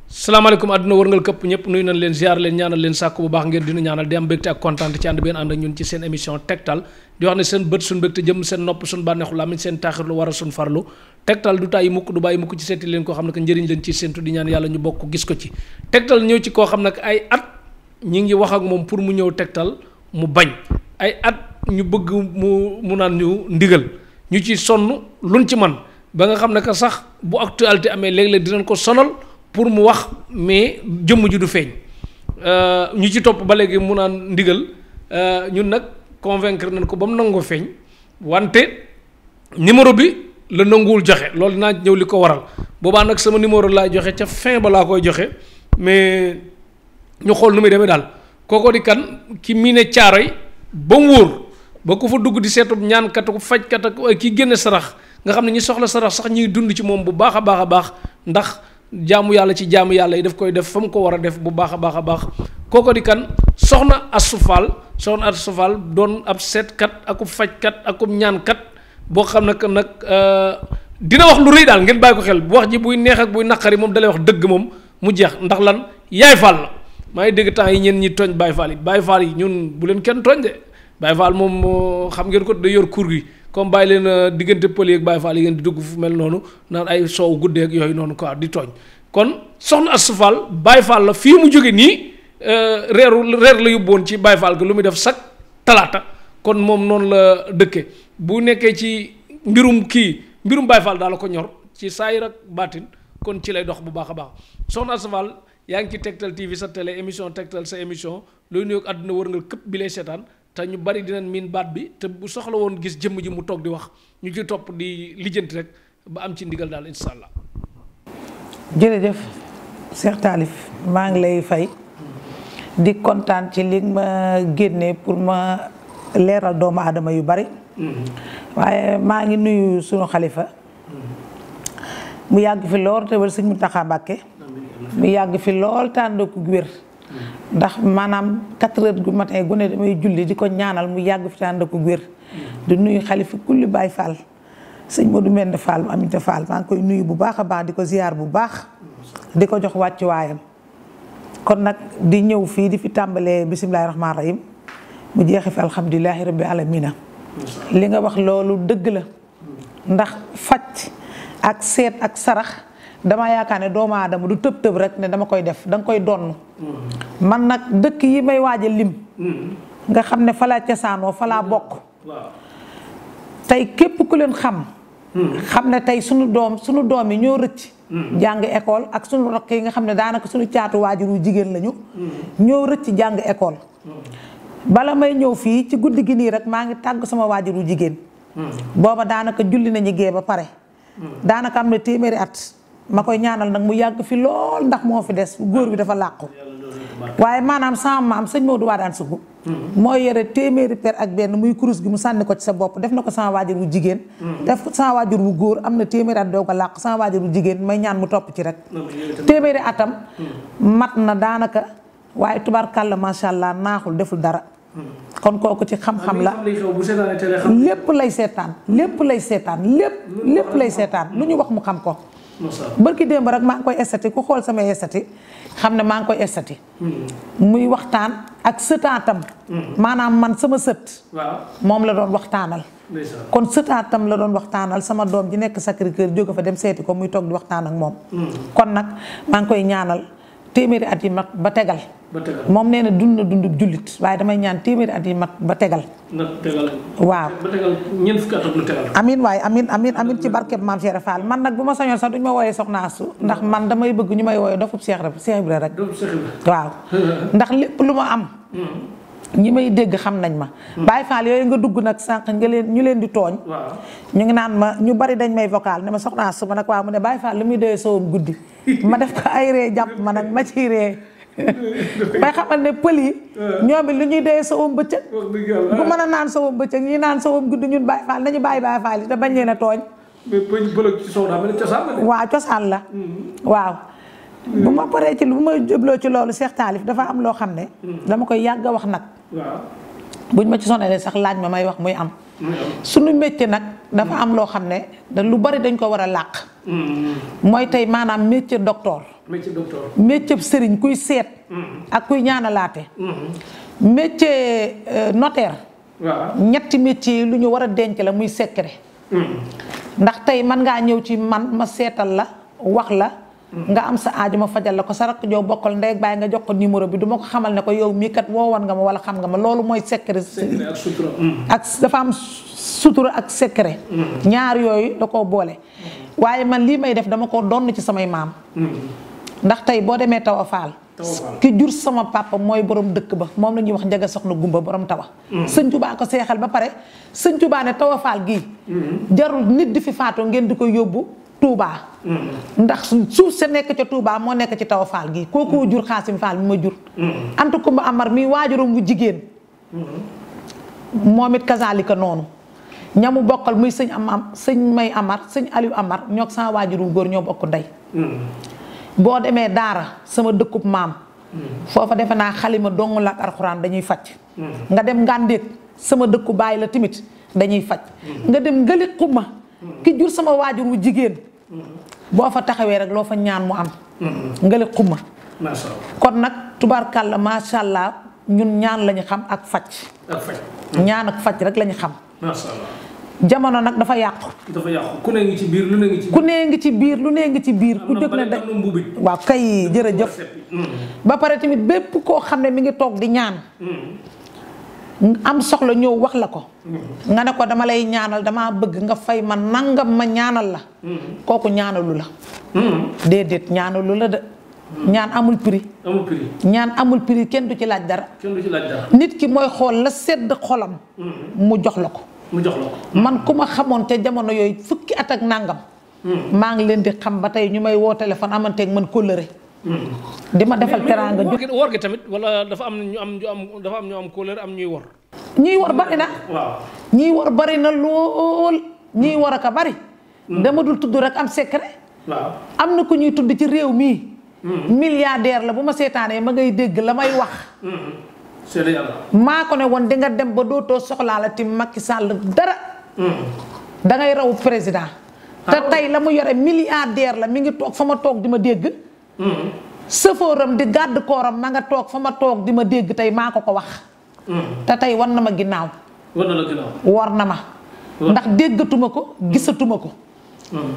salaamaaleykum àdduna wërngal këpp ñëpp nuyu nañ leen ziar leen ñaanal leen sàkku bu baax ngeen dina ñaanal di am mbégte ak kontaan ci ànd benn ànd ak ñun ci seen émission tegtal di wax ne seen bët suñ mbégte jëm seen nopp suñ bànneexu làmmiñ seen taaxirlu war a suñ farlu tegtal du tàyyi mukk du bàyyi mukk ci seeti leen koo xam ne que njëriñ leen ci séentu di ñaan yàlla ñu bokk gis ko ci tegtal ñëw ci koo xam ne ay at ñi ngi wax ak moom pour mu ñëw tegtal mu bañ ay at ñu bëgg mu naan ñu ndigal ñu ci sonn luñ ci man ba nga xam ne que sax bu actualité amee léeg-léeg dinañ ko sonal pour mu wax mais jëmm ji du feeñ ñu ci topp ba léegi mu naan ndigal ñun nag convaincre nañ ko ba mu nangoo feeñ wante numéro bi la nanguwul joxe loolu naa ñëw li ko waral boobaa nag sama numéro laa joxe ca fin ba laa koy joxe mais ñu xool nu muy demee daal kooko di kan ki mii ne caaroy ba mu wóor ba ku fa dugg di seetub ñaankat ak fajkat ak ki génne sarax nga xam ne ñi soxla sarax sax ñuy dund ci moom bu baax a baax a baax ndax jaamu yàlla ci jaamu yàlla yi daf koy def fa mu ko war a def bu baax a baax a baax kooko di kan soxna Astou Fall doon ab seetkat akub fajkat akub ñaankat boo xam ne que nag dina wax lu rëy daal ngeen bàyyi ko xel bu wax ji buy neex ak buy naqari moom dalay wax dëgg moom mu jeex ndax lan yaay Fall la maa ngi dégg temps yi ñeen ñi tooñ Baye Fall yi ñun bu leen kenn tooñ de Baye Fall moom xam ngeen ko da yor kur gi comme bàyyi leen diggante pël yeeg Baye Fall yi ngeen di dugg fu mel noonu naan ay soow guddeeg yooyu noonu quoi di tooñ kon soxna Astou Fall Baye Fall la fii mu jóge nii reer la yóbboon ci Baye Fall ga lu muy def chaque talaata kon moom noonu la dëkke bu nekkee ci mbirum Baye Fall daal la ko ñor ci saayir ak baatin kon ci lay dox bu baax a baax soxna Astou Fall yaa ngi ci Tektal TV sa télé émission Tektal sa émission looy nuyoog àdduna wërngal këpp bi lay seetaan te ñu bari dinañ miin baat bi te bu soxla woon gis jëmm ji mu toog di wax ñu ci topp di lijjanti rek ba am ci ndigal daal insha allah. jërëjëf Cheikh Talif maa ngi lay fay di kontaan ci li ma génnee pour ma leeral doomu aadama yu bari. waaye maa ngi nuyu sunu xalifa mu yàgg fi lool te wër sëñ Mountakha Mbacké mu yàgg fi lool tànd ko wér. ndax maanaam 4 heures du matin gune damay julli di ko ñaanal mu yàgg fi tànd ko wér di nuyu xalifa kulli Baye Fall sëñ Modou Mbend Fall mu Aminta Fall maa ngi koy nuyu bu baax a baax di ko ziyaar bu baax di ko jox wàccu waayam kon nag di ñëw fii di fi tàmbalee bisimilahi rahmaani rahim mu jeexe fi alhamdulilahi rabbi alamina li nga wax loolu dëgg la ndax faj ak seet ak sarax dama yaakaar ne doomu aadama du tëb tëb rek ne dama koy def danga koy donn man nag dëkk yi may waaja lim nga xam ne falaa cosaanoo falaa bokk tey képp ku leen xam ne tey sunu doom yi ñoo rëcc jàng école ak sunu rakk yi nga xam ne daanaka sunu caatu waajuru jigéen lañu ñoo rëcc jàng école bala may ñëw fii ci guddi gi nii rek maa ngi tàgg sama waajuru jigéen booba daanaka julli nañu gee ba pare daanaka am na téeméeri at ma koy ñaanal nag mu yàgg fi lool ndax moo fi des góor bi dafa làqu waaye maanaam sama maam sëñ Maodo Wadane Sougou mooy yore téeméeri per ak benn muy kurus gi mu sànni ko ci sa bopp def na ko sama waajur wu jigéen def ko sama waajur wu góor am na téeméeri at doo ko làqu sama waajur wu jigéen may ñaan mu topp ci rek téeméeri atam mat na daanaka waaye tubaarkàlla macha allah naaxul deful dara kon kooku ci xam-xam la lépp lay seetaan lépp lay seetaan lu ñu wax mu xam ko bërki démb rek maa ngi koy estati ku xool samay estati xam ne maa ngi koy estati muy waxtaan ak sëtaatam maanaam man sama sët moom la doon waxtaanal kon sëtaatam la doon waxtaanal sama doom ji nekk Sacré-Cœur jóge fa dem seeti ko muy toog di waxtaan ak moom kon nag maa ngi koy ñaanal téeméeri at yi mag ba tegal moom nee na dund jullit waaye damay ñaan téeméeri at yi mag ba tegal waaw amin waaye amin ci barkeb maam Cheikh Fall man nag bu ma sañoon sax duñ ma wooyee soxna Astou ndax man damay bëgg ñu may wooyee dofub Cheikh Ibra rek waaw ndax lépp lu ma am ñi may dégg xam nañ ma Baye Fall yooyu nga dugg nag sànq ñu leen di tooñ ñu ngi naan ma ñu bari dañ may vocal ne ma soxna Astou ma nag waaw mu ne Baye Fall li muy doyee sowam guddi ma def ko ay ree jàpp ma nag ma ciy ree bay xamal ne pël yi ñoom it lu ñuy doyee sowam bëccëg bu mën a naan sowam bëccëg ñi naan sowam guddi ñun Baye Fall nañu bàyyi Baye Fall yi te bañ leen a tooñ waaw cosaan la waaw bu ma paree ci bu ma jëbloo ci loolu Cheikh Talif dafa am loo xam ne dama koy yàgg a wax nag buñ ma ci sonalee sax laaj ma may wax muy am suñu métier nag dafa am loo xam ne da lu bari dañ ko war a làq mooy tey maanaam métier docteur métier docteur. métier sëriñ kuy seet. ak kuy ñaanalaate. métier notaire. waaw ñetti métier yi lu ñu war a denc la muy secret. ndax tey man ngaa ñëw ci man ma seetal la wax la. nga am sa aaju ma fajal la ko sa rakk joo bokkal ndey ak baay nga jox ko numéro bi du ma ko xamal ne ko yow mii kat woowoon nga ma wala xam nga ma loolu mooy secret. secret ak sutura. ak dafa am sutura ak secret. ñaar yooyu da koo boole. waaye man lii may def dama ko donn ci samay maam. ndax tey boo demee Tawa Faal. ki jur sama papa mooy borom dëkk ba moom la ñuy wax Njaga Soxna Gumba borom Tawa. sëñ Tuubaa ko seexal ba pare sëñ Tuubaa ne Tawa Faal gii. jarul nit di fi faatoo ngeen di ko yóbbu Touba. ndax suuf sa nekk ca Touba moo nekk ci Tawa Faal gii kooku jur Xaasim Faal mi ma jur. Anta Kumba Amar mi waajuram bu jigéen. moom it kazaalika noonu. ñamu bokkal muy sëñ sëñ May Amar sëñ Aliou Amar ñoo sama waajuru góor ñoo bokk ndey. boo demee Daara sama dëkkub maam. foofa defe naa xalima dong la ak alxuraan dañuy faj. nga dem Ngàndeek sama dëkku baay la timit dañuy faj. nga dem Ngëli Xuma ki jur sama waajur wu jigéen. boo fa taxawee rek loo fa ñaan mu am. Ngëli Xuma. kon nag tubaarkàlla macha allah ñun ñaan lañu xam ak faj. ñaan ak faj rek lañu xam. macha allah. jamono nag dafa yàqu. dafa yàqu ku ne ngi ci biir lu ne ngi ci biir. ku ne ngi ci biir lu ne ngi ci biir. ku jóg na de waaw kay jërëjëf. ba pare tamit bépp koo xam ne mi ngi toog di ñaan. am soxla ñëw wax la ko. nga ne ko dama lay ñaanal damaa bëgg nga fay ma nangam ma ñaanal la. kooku ñaanalu la. déedéet ñaanalu la de. ñaan amul prix. amul prix. ñaan amul prix kenn du ci laaj dara. kenn du ci laaj dara. nit ki mooy xool la sedd xolam. mu jox la ko. mu jox la ko. man ku ma xamoon te jamono yooyu fukki at ak nangam. maa ngi leen di xam ba tey ñu may woo téléphone amanteeg man kóllëre. di ma defal teraanga. wor gi tamit wala dafa am ñu am dafa am ñu am kóllëre am ñuy wor. ñiy wor bari na. waaw ñiy wor bari na lool. ñiy wor ak a bari. dama dul tudd rek am secret. waaw am na ku ñuy tudd ci réew mii. milliardaire la bu ma seetaanee ma ngay dégg la may wax. seede yàlla. maa ko ne woon di nga dem ba dootoo soxlaa la ti Macky Sall dara. da ngay raw président. te tey la mu yore milliardaire la mi ngi toog fa ma toog di ma dégg. sëfooram di gàdd kooram ma nga toog fa ma toog di ma dégg tey maa ko wax. te tey war na ma ginnaaw. war na la ginnaaw. war na ma. ndax déggatuma ko gisatuma ko.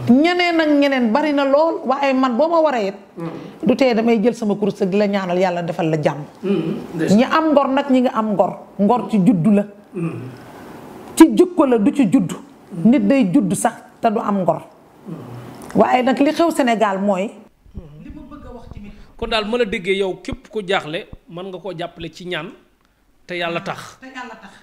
ñeneen ak ñeneen bari na lool waaye man boo ma waree it. du tee damay jël sama kurus di la ñaanal yàlla defal la jàmm. ñi am ngor nag ñi nga am ngor. ngor ci juddu la. ci jukko la du ci juddu. nit day juddu sax te du am ngor. waaye nag li xew Sénégal mooy. li ma bëgg a wax tamit. kon daal ma la déggee yow képp ku jaaxle mën nga koo jàppale ci ñaan te yàlla tax.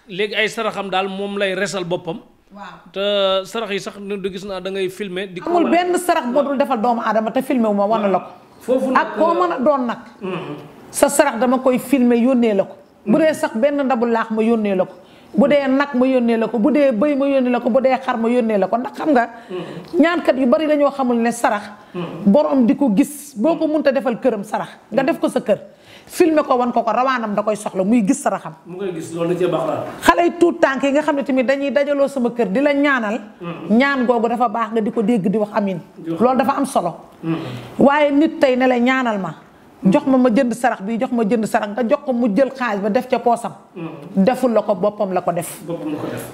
léegi ay saraxam daal moom lay resal boppam. waaw te sarax yi sax du gis naa da ngay filmer di ko amul benn sarax boo dul defal doomu aadama te filmer wu ma wan la ko. foofu ak koo mën a doon nag. sa sarax dama koy filmer yónnee la ko. bu dee sax benn ndabu laax ma yónnee la ko. bu dee nag ma yónnee la ko bu dee bëy ma yónnee la ko bu dee xar ma yónnee la ko ndax xam nga. ñaankat yu bari dañoo xamul ne sarax. borom di ko gis boo ko mënta defal këram sarax nga def ko sa kër. filmer ko wan ko rawaanam da koy soxla muy gis saraxam. mu koy gis loolu da cee baax la. xale yi tuut tànk yi nga xam ne tamit dañuy dajaloo sama kër di la ñaanal. ñaan googu dafa baax nga di ko dégg di wax amin loolu dafa am solo. waaye nit tey ne la ñaanal ma. jox ma jënd sarax bi jox ma jënd sarax nga jox ko mu jël xaalis ba def ca poosam. deful la ko boppam la ko def.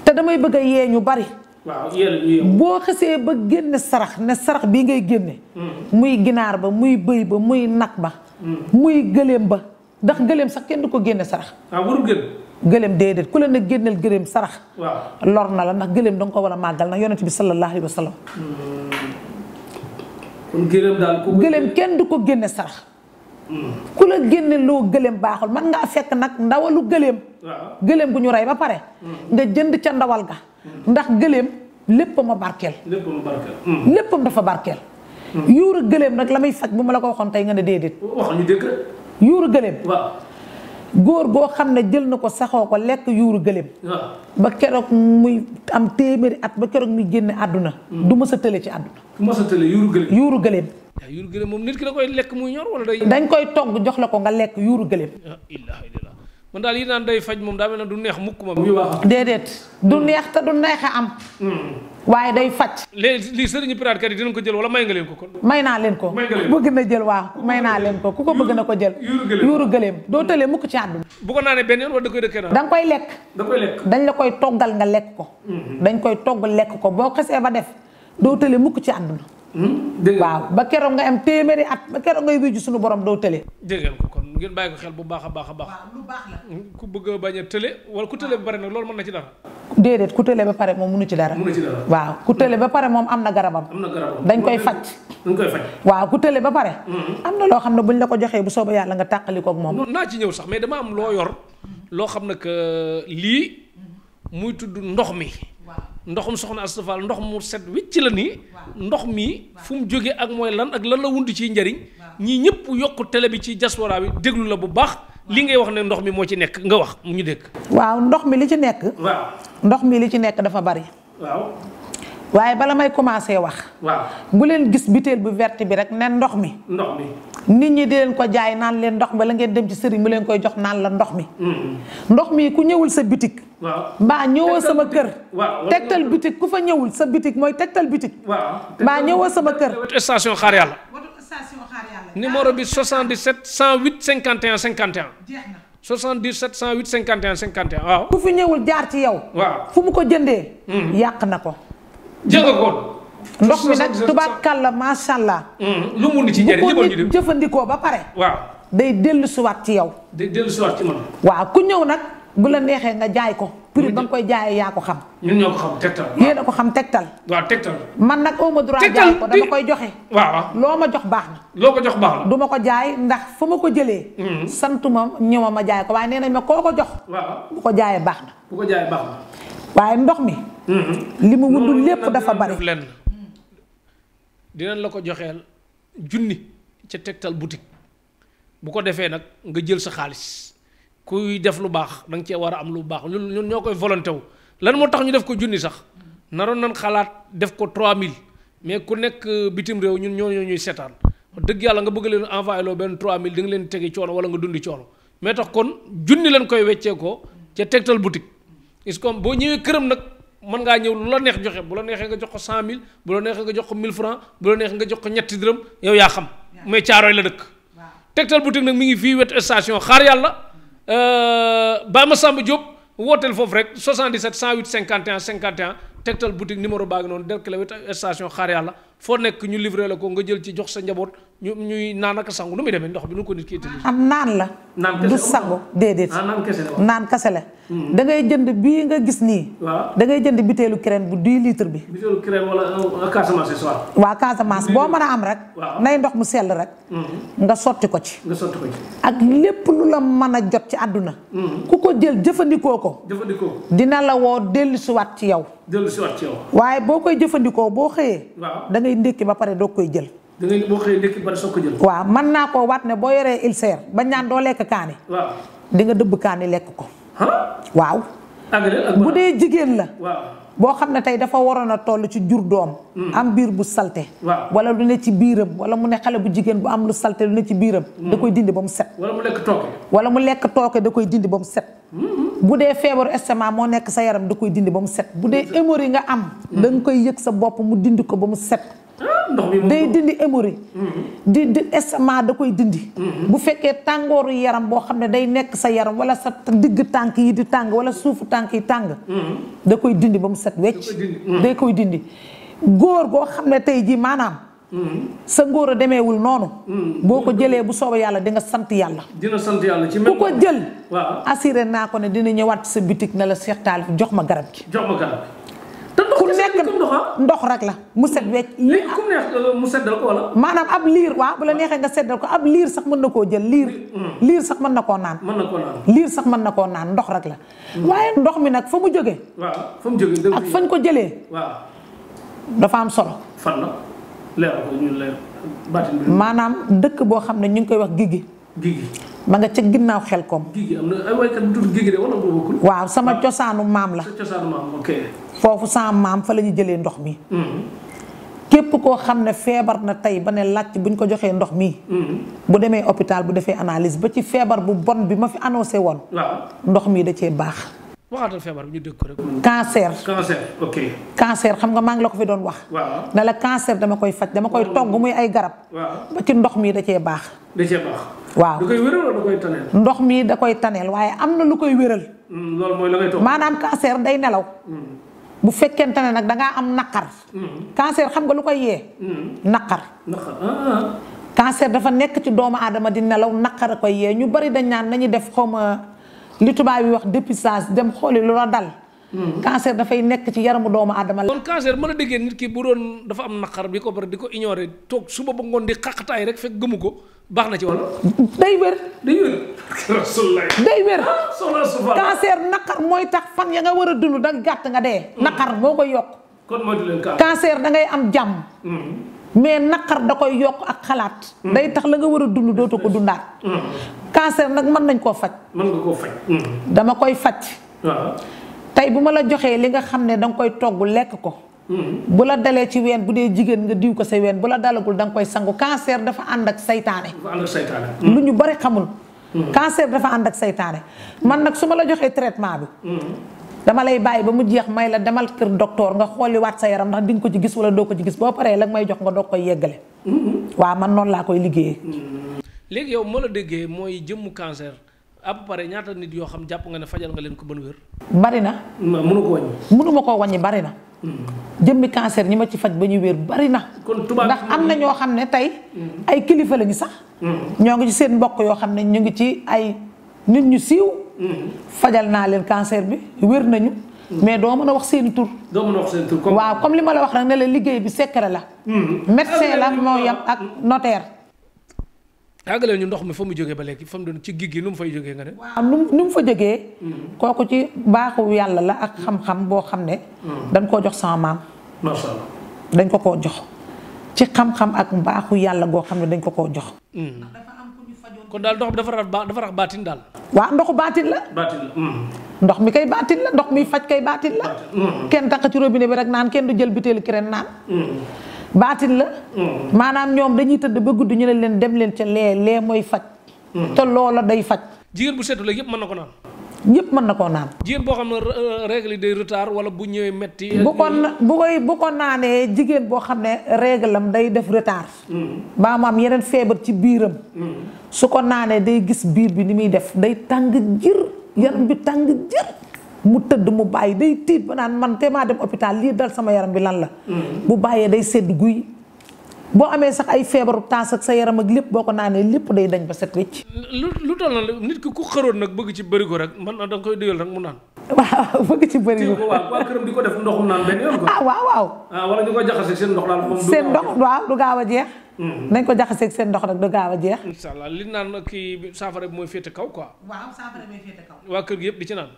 te damay bëgg a yee ñu bari. waaw boo xasee ba génne sarax ne sarax bii ngay génne. muy ginaar ba muy bëy ba muy nag ba. muy gëléem ba ndax gëléem sax kenn du ko génne sarax. warul gën. gëléem déedéet ku la ne génneel gëléem sarax. waaw lor na la ndax gëléem danga ko war a màggal ndax yonent bi sallallahu alayhi wa sallam. kon gëléem daal gëléem kenn du ko génne sarax. ku la génne loo gëléem baaxul man ngaa fekk nag ndawalu gëléem. gëléem bu ñu rey ba pare. nga jënd ca ndawal ga. ndax gëléem léppam a barkeel. léppam dafa barkeel. yuuru gëléem nag la muy faj bu ma la ko waxoon tey nga ne déedéet. wax ñu dëgg. yuuru gëléem. waaw. góor goo xam ne jël na ko saxoo ko lekk yuuru gëléem. ba keroog muy am téeméeri at ba keroog muy génne àdduna. du mës a tële ci àdduna. du mës a tële yuuru gëléem. yuuru gëléem. waaw yuuru gëléem moom nit ki da koy lekk muy ñor wala day. dañ koy togg jox la ko nga lekk yuuru gëléem. ilaaha illallaah man daal yi naan day faj moom daa mel ne du neex mukk moom. déedéet du neex te du neex a am. waaye day faj. léegi lii sëriñu pirate kat yi dinañ ko jël wala may nga leen ko kon. may naa leen ko. bëgg na jël waaw may naa leen ko ku ko bëgg na ko jël. yuuru gëleem doo tëlee mukk ci àdduna. bu ko naanee benn yoon wala da koy dëkkee naan. da nga koy lekk. da koy lekk dañ la koy toggal nga lekk ko. dañ koy togg lekk ko boo xesee ba def doo tëlee mukk ci àdduna. waaw ba keroog nga am téeméeri at ba keroog ngay wéju suñu borom doo tëlee. dégg ngeen ko kon ngeen bàyyi ko xel bu baax a baax a baax. waaw lu baax la. ku bëgg a bañ a tële wala ku tële ba pare nag loolu mën na ci dara. déedéet ku tële ba pare moom mënu ci dara. waaw ku tële ba pare moom am na garabam. dañ koy faj. waaw ku tële ba pare. am na loo xam ne buñ la ko joxee bu soobee yàlla nga tàqali koog moom. naa ci ñëw sax mais dama am loo yor loo xam ne que lii muy tudd ndox mi. ndoxum soxna Asta Fall ndox mu set wicc la nii. ndox mi fu mu jógee ak mooy lan ak lan la wundi ciy njariñ ñii ñëpp yokk télé bi ci diaspora bi déglu la bu baax li ngay wax ne ndox mi moo ci nekk nga wax mu ñu dégg. waaw ndox mi li ci nekk. waaw ndox mi li ci nekk dafa bari. waaw. waaye bala may commencé wax. waaw bu leen gis butéel bu verte bi rek ne ndox mi. ndox mi. nit ñi di leen ko jaay naan leen ndox mi bala ngeen dem ci sëriñ mu leen koy jox naan la ndox mi. ndox mi ku ñëwul sa bitik. waaw mbaa ñëwoo sama kër. waaw tegtal bitik ku fa ñëwul sa bitik mooy tegtal bitik. waaw mbaa ñëwoo sama kër. wetu station xaar yàlla. station xaar yàlla. numéro bi 77 108 51 51. jeex na. 77 108 51 51 waaw. ku fi ñëwul jaar ci yow. waaw fu mu ko jëndee. yàq na ko. jënd ko. ndox mi nag tubaarkàlla macha allah. lu mu ni ci njëriñ bu ko nit jëfandikoo ba pare. waaw day dellu siwaat ci yow. day dellu siwaat ci man. waaw ku ñëw nag bu la neexee nga jaay ko. prix ba nga koy jaayee yaa ko xam. ñun ñoo ko xam tegtal. yéen a ko xam tegtal. waaw tegtal. man nag auma droit jaay ko dama koy joxe. waaw loo ma jox baax na. loo ko jox baax na. du ma ko jaay ndax fu ma ko jëlee. santuma ñëw ma jaay ko waaye nee nañ ma koo ko jox. waaw bu ko jaayee baax na. bu ko jaayee baax na. waaye ndox mi. li mu wundul lépp dafa bari. dinañ la ko joxeel junni ca tegtal boutique bu ko defee nag nga jël sa xaalis kuy def lu baax da nga cee war a am lu baax ñun ñoo koy volonté wu lan moo tax ñu def ko junni sax naroon nañ xalaat def ko 3000 mais ku nekk bitim réew ñun ñoo ñuy seetaan dëgg yàlla nga bëgg leen envoyé loo benn 3000 di nga leen tegi coono wala nga dundi coono mais tax kon junni leen koy weccee ko ca tegtal boutique is comme boo ñëwee këram nag mën ngaa ñëw lu la neex joxe bu la neexee nga jox ko 100000 bu la neexee nga jox ko 1000 francs bu la neexee nga jox ko ñetti dërëm yow yaa xam mais Caaroy la dëkk tegtal boutique nag mi ngi fii wetu station xaar yàlla Ba Massamba Diop wooteel foofu rek 77 108 51 51 tegtal boutique numéro baa ngi noonu derkale wetu station xaar yàlla foo nekk ñu livré la ko nga jël ci jox sa njaboot ñuy naan ak sangu nu muy demee ndox bi nu ko nit ki utilisé. am naan la. du sangu déedéet. naan kese la. da ngay jënd bii nga gis nii. waaw da ngay jënd biteelu crème bu 10 litres bi. biteelu crème wala Casamance soir. waa Casamance boo mën a am rek. nay ndox mu sell rek. nga sotti ko ci. ak lépp lu la mën a jot ci àdduna. ku ko jël jëfandikoo ko. dina la woo dellusiwaat ci yow. waaye boo koy jëfandikoo boo xëyee. da ngay ndékki ba pare doo koy jël. da ngay boo xëyee ndékki ba pare soo ko jël. waaw mën naa koo waat ne boo yoree ulcère ba ñaan doo lekk kaani. waaw di nga dëbb kaani lekk ko. waaw. bu dee jigéen la. boo xam ne tey dafa waroon a toll ci jur doom. am biir bu salte. wala lu ne ci biiram wala mu ne xale bu jigéen bu am lu salte lu ne ci biiram. da koy dindi ba mu set. wala mu lekk tooke. wala mu lekk tooke da koy dindi ba mu set. bu dee feebaru estomac moo nekk sa yaram da koy dindi ba mu set bu dee hémorroïde nga am. da nga koy yëg sa bopp mu dindi ko ba mu set. day dindi hémorroïde. di estomac da koy dindi. bu fekkee tàngooru yaram boo xam ne day nekk sa yaram wala sa digg tànk yi di tàng wala suufu tànk yi tàng. da koy dindi ba mu set wecc. day koy dindi góor goo xam ne tey jii maanaam. sa ngóor a demeewul noonu. boo ko jëlee bu soobee yàlla di nga sant yàlla. dina sant yàlla ci ku ko jël. waaw assuré naa ko ne dina ñëwaat sa bitik na la Cheikh Talif jox ma garab gi. jox ma garab gi. te ndox ku nekk ndox rek la mu set wecc. léegi ku neex mu seddal ko wala. maanaam ab liir waaw bu la neexee nga seddal ko ab liir sax mën na koo jël liir sax mën na koo naan. liir sax mën na koo naan ndox rek la. waaye ndox mi nag fa mu jógee. waaw fa mu jógee ak fañ ko jëlee. waaw dafa am solo. fan la leer ko ñu leer baatin bi. maanaam dëkk boo xam ne ñu ngi koy wax Gigi. Gigi. ma nga ca ginnaaw xel koom. Gigi am na ay waykat bu tudd Gigi de wala boo bokkul. waaw sama cosaanu maam la. sa cosaanu maam ok. foofu sama maam fa la ñu jëlee ndox mi. képp koo xam ne feebar na tey ba ne laaj buñ ko joxee ndox mii. bu demee hôpital bu defee analyse ba ci feebar bu bon bi ma fi annoncé woon. ndox mii da cee baax. waxaatal feebar bi ñu dégg ko rek. cancer. ok. cancer xam nga maa ngi la ko fi doon wax. ne la cancer dama koy faj dama koy togg muy ay garab. ba ci ndox mii da cee baax. da cee baax. waaw da koy wéral wala da koy taneel. ndox mii da koy taneel waaye am na lu koy wéral. loolu mooy la ngay togg. maanaam cancer day nelaw. bu fekkente ne nag dangaa am naqar. cancer xam nga lu koy yee. naqar. cancer dafa nekk ci doomu aadama di nelaw naqar a koy yee ñu bari dañ naan nañu def xawma li tubaab yi wax dépistage dem xooli lu la dal. cancer dafay nekk ci yaramu doomu aadama la. kon cancer mën a déggee nit ki bu doon dafa am naqar bi ko bari di ko ignorer toog suba ba ngoon di xaqataay rek fekk gëmu ko baax na ci wala. day wér. day wér. day wér. cancer naqar mooy tax fan ya nga war a dund da gàtt nga dee. naqar moo koy yokk. kon moytu leen cancer da ngay am jàmm. mais naqar da koy yokk ak xalaat. day tax la nga war a dund dootu ko dundaat. cancer nag mën nañ koo faj. mën nga koo faj. dama koy faj. tey bu ma la joxee li nga xam ne danga koy togg lekk ko. bu la dalee ci ween bu dee jigéen nga diw ko sa ween bu la dalagul danga koy sangu cancer dafa ànd ak saytaane. dafa ànd ak saytaane. lu ñu bari xamul. cancer dafa ànd ak saytaane man nag su ma la joxee traitement bi. dama lay bàyyi ba mu jeex may la demal kër docteur nga xooli waat sa yaram ndax di nga ko ci gis wala doo ko ci gis boo paree la may jox nga doog koy yeggale. waaw man noonu laa koy liggéeyee. léegi yow moo la déggee mooy jëmmu cancer à peu près ñaata nit yoo xam jàpp nga ne fajal nga leen ko ban wér. bari na. mënu ko wàññi. mënuma koo wàññi bari na. jëmmi cancer ñi ma ci faj ba ñu wér bari na. kon tubaab ndax am na ñoo xam ne tey. ay kilifa lañu sax. ñoo ngi ci seen mbokk yoo xam ne ñu ngi ci ay nit ñu siiw. fajal naa leen cancer bi wér nañu. mais doo mën a wax seen tur. doo mën a wax seen tur waaw comme li ma la wax rek ne la liggéey bi secret la. médecin la moo yam ak notaire. àggaleel ñu ndox mi fa mu jógee ba léegi fa mu doon ci gig gi nu mu fay jógee nga ne. waaw nu mu fa jógee. kooku ci baaxu yàlla la ak xam-xam boo xam ne. dañ koo jox sama maam. macha allah. dañ ko koo jox ci xam-xam ak mbaaxu yàlla goo xam ne dañ ko koo jox. kon daal ndox bi dafa rax baatin daal. waaw ndoxu baatin la. baatin la. ndox mi kay baatin la ndox mi faj kay baatin la. kenn takk ci robinet bi rek naan kenn du jël butéelu kireen naan. baatin la. maanaam ñoom dañuy tëdd ba guddi ñu ne leen dem leen ca lee mooy faj. te loola day faj. jigéen bu seetu la yëpp mën na ko naan. ñëpp mën na koo naan. jigéen boo xam ne règle yi day retard wala bu ñëwee metti. bu ko naanee jigéen boo xam ne règle am day def retard. ba mu am yeneen feebar ci biiram. su ko naanee day gis biir bi ni muy def day tàng jër yaram bi tàng jër. mu tëdd mu bàyyi day tiit ba naan man te maa dem hôpital lii dal sama yaram bi lan la. bu bàyyee day sedd guy. boo amee sax ay feebaru taas ak sa yaram ak lépp boo ko naanee lépp day dañ ba set wecc. lu toll na nit ki ku xëroon nag bëgg ci bëri ko rek man da nga koy digal rek mu naan. waaw bëgg ci bëri ko. waaw waa këram di ko def ndoxum naan benn yoon ko. waaw. wala ñu ko jaxase seen ndox daal moom. seen ndox waaw du gaaw a jeex. nañ ko jaxaseeg seen ndox rek du gaaw a jeex. incha allah li naan kii saafara bi mooy féete kaw quoi. waaw saafara bi mooy féete kaw. waa kër gi yëpp di ci naan.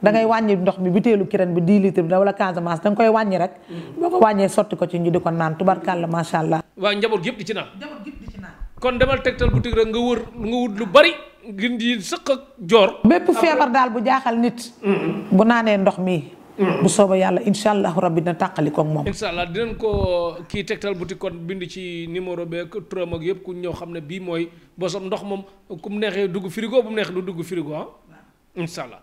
da ngay wàññi ndox mi butéelu kireen bi 10 litres bi da wala Casamance da nga koy wàññi rek. boo ko wàññee sotti ko ci ñu di ko naan tubarkàlla macha allah. waa njaboot gi yëpp di ci naan. njaboot gi yëpp di ci naan. kon demal Tektal boutique rek nga wut lu bari ngir di sëq ak joor. bépp feebar daal bu jaaxal nit. bu naanee ndox mi. bu soobee yàlla incha allahu rabbi dina tàqali koog moom. incha allah dinañ ko kii Tektal boutique kon bind ci numéro beeg turam ak yëpp ku ñëw xam ne bii mooy bosam ndox moom ku mu neexee dugg frigo bu mu neexee du dugg frigo ah. incha allah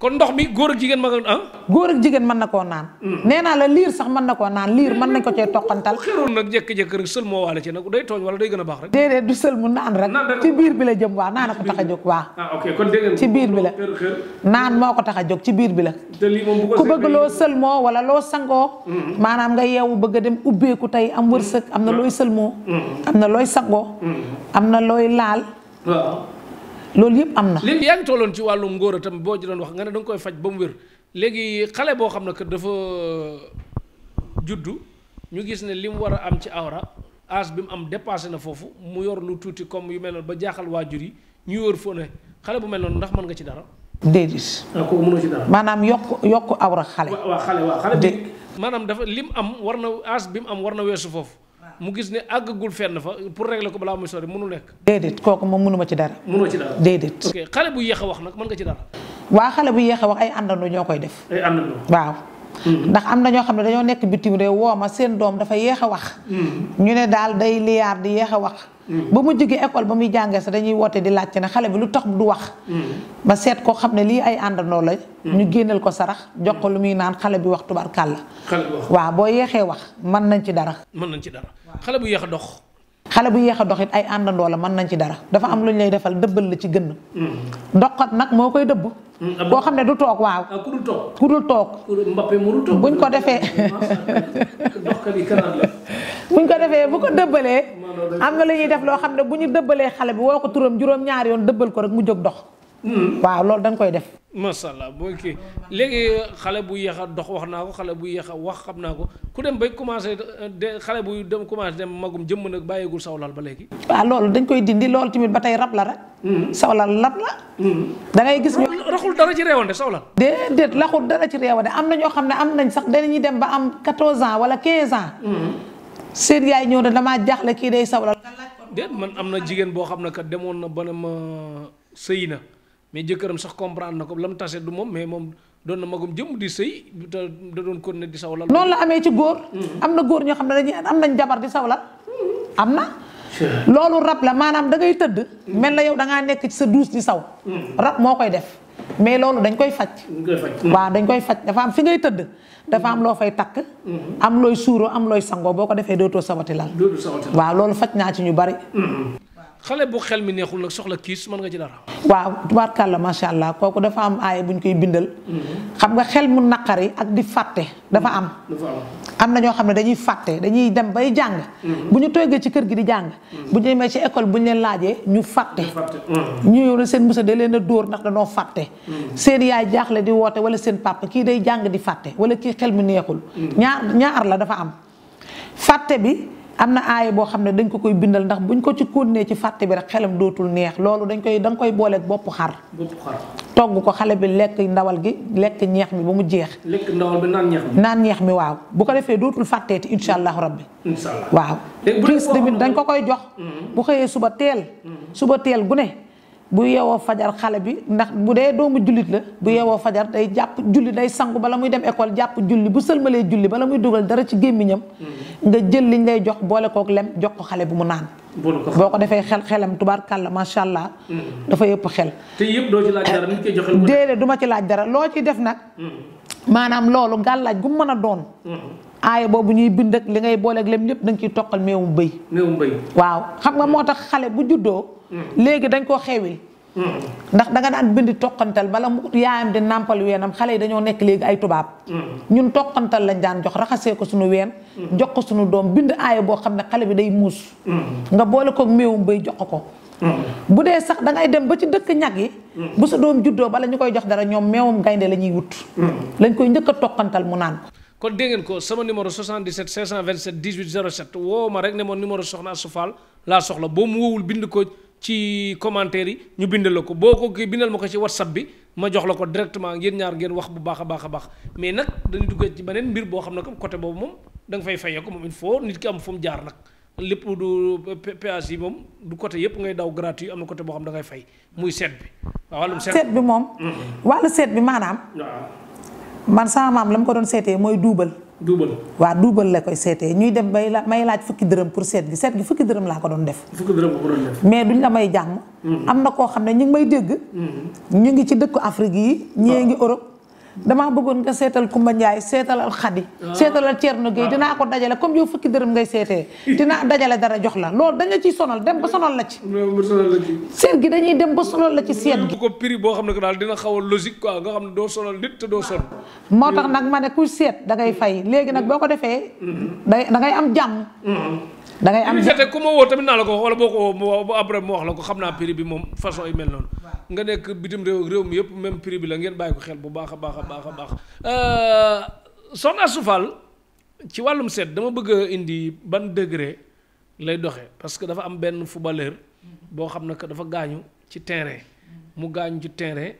kon ndox mi góor ak jigéen ma nga góor ak jigéen mën na koo naan. nee naa la liir sax mën na koo naan liir mën nañ ko cee toqantal. xeroon nag jékki-jékki rek sël moo waale ci nag day tooñ wala day gën a baax rek. déedéet du sël mu naan rek. ci biir bi la jëm waaw naan ko tax a jóg waaw. ok kon dégg ngeen ci biir bi la naan moo ko tax a jóg ci biir bi la. te lii moom bu ko ku bëgg loo sël moo wala loo sangoo. maanaam nga yeewu bëgg a dem ubbeeku tey am wërsëg am na looy sël moo. am na looy sangoo. am na looy laal. loolu yëpp am na. léegi yaa ngi tolloon ci wàllum ngóor tamit boo ci doon wax nga ne da nga koy faj ba mu wér léegi xale boo xam ne que dafa juddu ñu gis ne li mu war a am ci awra âge bi mu am dépassé na foofu mu yor lu tuuti comme yu mel noonu ba jaaxal waajur yi ñu wër foo ne xale bu mel noonu ndax mën nga ci dara. déedéet. kooku mënoo ci dara. maanaam yokk awra xale. waaw xale bi maanaam dafa lim am war na âge bi mu am war na weesu foofu. mu gis ne àggagul fenn fa pour régler ko balaa muy sori mënu nekk. déedéet kooku moom mënuma ci dara. mënoo ci dara déedéet. ok xale bu yéex a wax nag mën nga ci dara. waa xale bu yéex a wax ay àndandoo ñoo koy def. ay àndandoo. waaw ndax am na ñoo xam ne dañoo nekk bitim réew woo ma seen doom dafa yéex a wax ñu ne daal day liyaar di yéex a wax ba mu jógee école ba muy jàngee sax dañuy woote di laajte ne xale bi lu tax du wax ma seet ko xam ne lii ay àndandoo la ñu génneel ko sarax jox ko lu muy naan xale bi wax tubarkàlla waaw boo yéexee wax mën nañ ci dara xale bu yéex a dox xale bu yéex a dox it ay àndandoo la mën nañ ci dara dafa am lu ñu lay defal dëbbal la ci gën doxat nag moo koy dëbb koo xam ne du toog waaw ku dul toog buñ ko defee buñ ko defee bu ko dëbbalee am na lu ñuy def loo xam ne bu ñu dëbbalee xale bi woo ko turam juróom-ñaari yoon dëbbal ko rek mu jóg dox waaw loolu dañ koy def masha Allah booy kii léegi xale bu yéex a dox wax naa ko xale bu yéex a wax xam naa ko ku dem bay commencé de xale bu dem commencé dem magum jëmm nag bàyyeegul sawlal ba léegi waaw loolu dañ koy dindi loolu tamit ba tey rab la rek sawlal rab la da ngay gis ñu raxul dara ci réewande sawlal déedéet raxul dara ci réewande am na ñoo xam ne am nañ sax dañuy dem ba am 14 ans wala 15 ans seen yaay ñëw ne damaa jaaxle kii day sawlal déet man am na jigéen boo xam ne kat demoon na ba ne ma sëy na mais jëkkëram sax comprendre na ko la mu tase du moom mais moom doon na magum jëm di sëy te da doon kon ne di sawlal noonu la amee ci góor am na góor ñoo xam ne dañuy am nañ jabar di sawlal am na loolu rab la maanaam da ngay tëdd mel na yow da ngaa nekk ci sa douche di saw rab moo koy def mais loolu dañ koy faj waaw dañ koy faj dafa am fi ngay tëdd dafa am loo fay takk am looy suuroo am looy sangoo boo ko defee dootoo sawati lal waaw loolu faj naa ci ñu bari xale bu xel mi neexul nag soxla kiis mën nga ci dara waaw tubaarkàlla macha allah kooku dafa am aaya bu ñu koy bindal xam nga xel mu naqari ak di fàtte dafa am na ñoo xam ne dañuy fàtte dañuy dem bay jàng bu ñu toogee ci kër gi di jàng bu ñu demee ci école bu ñu leen laajee ñu fàtte ñu ñëw na seen musa da leen a dóor ndax dañoo fàtte seen yaay jaaxle di woote wala seen papa kii day jàng di fàtte wala kii xel mu neexul ñaar la dafa am fàtte bi am na aaya boo xam ne dañ ko koy bindal ndax buñ ko ci kónnee ci fàtte bi rek xelam dootul neex loolu da nga koy booleeg boppu xar togg ko xale bi lekk ndawal gi lekk ñeex mi ba mu jeex lekk ndawal bi naan ñeex mi waaw bu ko defee dootul fàtteeti insha allahu rabbi waaw kiis tamit dañ ko koy jox bu xëyee suba teel gu ne bu yeewoo fajar xale bi ndax bu dee doomu jullit la bu yeewoo fajar day jàpp julli day sangu bala muy dem école jàpp julli bu sëlmalee julli bala muy dugal dara ci gémmiñam nga jël liñ lay jox boole kook lem jox ko xale bi mu naan boo ko defee xelam tubaarkàlla macha allah dafa yëpp xel te yëpp doo ci laaj dara nit koy joxe déedéet du ma ci laaj dara loo ci def nag maanaam loolu gàllaaj gu mu mën a doon aaya boobu ñuy bind ak li ngay booleeg lem lépp dañ ciy toqal meewum bëy waaw xam nga moo tax xale bu juddoo léegi dañ koo xewil ndax danga daan bind toqantal bala mu yaayam di nàmpal weenam xale yi dañoo nekk léegi ay tubaab ñun toqantal lañ daan jox raxasee ko suñu ween jox ko suñu doom bind aaya boo xam ne xale bi day muus nga boole ko meewum bëy jox ko bu dee sax dangay dem ba ci dëkk ñag yi bu sa doom juddoo bala ñu koy jox dara ñoom meewum gaynde la ñuy wut lañ koy njëkk a toqantal mu naan kon dégg ngeen ko sama numéro 77 527 18 07 woo ma rek ne ma numéro Soxna Astou Fall laa soxla boo mu woowul bind ko ci commentaire yi ñu bindal la ko boo ko kii bindal ma ko ci whatsapp bi ma jox la ko directement ngeen ñaar ngeen wax bu baax a baax a baax mais nag dañuy dugg ci beneen mbir boo xam ne comme côté boobu moom da nga fay fayee ko moom il faut nit ki am fu mu jaar nag lépp du péage yi moom du côté yëpp ngay daw gratuit am na côté boo xam da ngay fay muy seet bi waaw wàllum seet bi moom wàllu seet bi maanaam man sama maam la mu ko doon seetee mooy duubal waaw duubal la koy seetee ñuy dem may laaj fukki dërëm pour seet gi fukki dërëm laa ko doon def mais duñ la may jàmm am na koo xam ne ñu ngi may dégg ñu ngi ci dëkku Afrique yi ñee ngi Europe damaa bëggoon nga seetal Kumba Njaay seetalal Xadi seetalal Ceerno Géey dinaa ko dajale comme yow fukki dërëm ngay seetee dinaa dajale dara jox la loolu dañu ciy sonal dem ba sonal la ci seet gi dañuy dem ba sonal la ci seet gi ko prix boo xam ne ko daal dina xaw a logique quoi nga xam ne doo sonal nit te doo sonn moo tax nag ma ne kuy seet da ngay fay léegi nag boo ko defee da ngay am jàmm da ngay am seete ku ma woo tamit naa la ko wala boo ko woo après mu wax la ko xam naa prix bi moom façon yu mel noonu nga nekk bitim réew mi yëpp même prix bi la ngeen bàyyi ko xel bu baax a baax a baax a baax Soxna Astou Fall ci wàllum seet dama bëgg a indi ban degré lay doxee parce que dafa am benn footballeur boo xam ne que dafa gaañu ci terrain mu gaañu ci terrain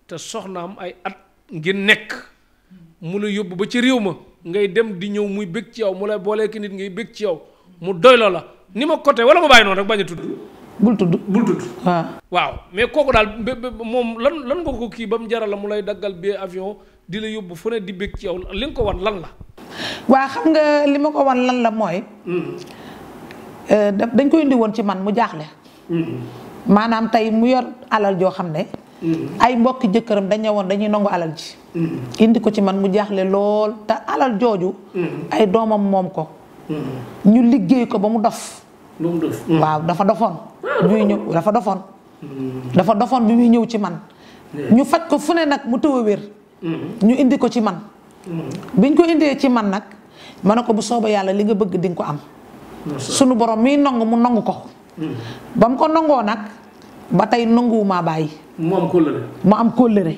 te soxnaam ay at ngeen nekk mu la yóbbu ba ci réew ma ngay dem di ñëw muy bëgg ci yow mu lay boolee ki nit ngay bëgg ci yow mu doyloo la ni ma côté wala ma bàyyi noonu rek bañ a tudd bul tudd waaw mais kooku daal moom lan nga ko kii ba mu jaral la mu lay daggal bi avion di la yóbbu fu ne di bég ci yow li nga ko wan lan la. waa xam nga li ma ko wan lan la mooy. dañ ko indi woon ci man mu jaaxle. maanaam tey mu yor alal joo xam ne. ay mbokki jëkkëram dañ ñëwoon dañuy nangu alal ji. indi ko ci man mu jaaxle lool te alal jooju. ay doomam moom ko. ñu liggéey ko ba mu dof. waaw dafa dofoon. bi muy ñëw dafa dofoon. dafa dofoon bi muy ñëw ci man. ñu faj ko fu ne nag mu tëw a wér. ñu indi ko ci man. biñ ko indee ci man nag ma ne ko bu sooba yàlla li nga bëgg di nga ko am. sunu borom miy nangu mu nangu ko. ba mu ko nangoo nag ba tey nanguwumaa bàyyi. mu am kóllëre. mu am kóllëre.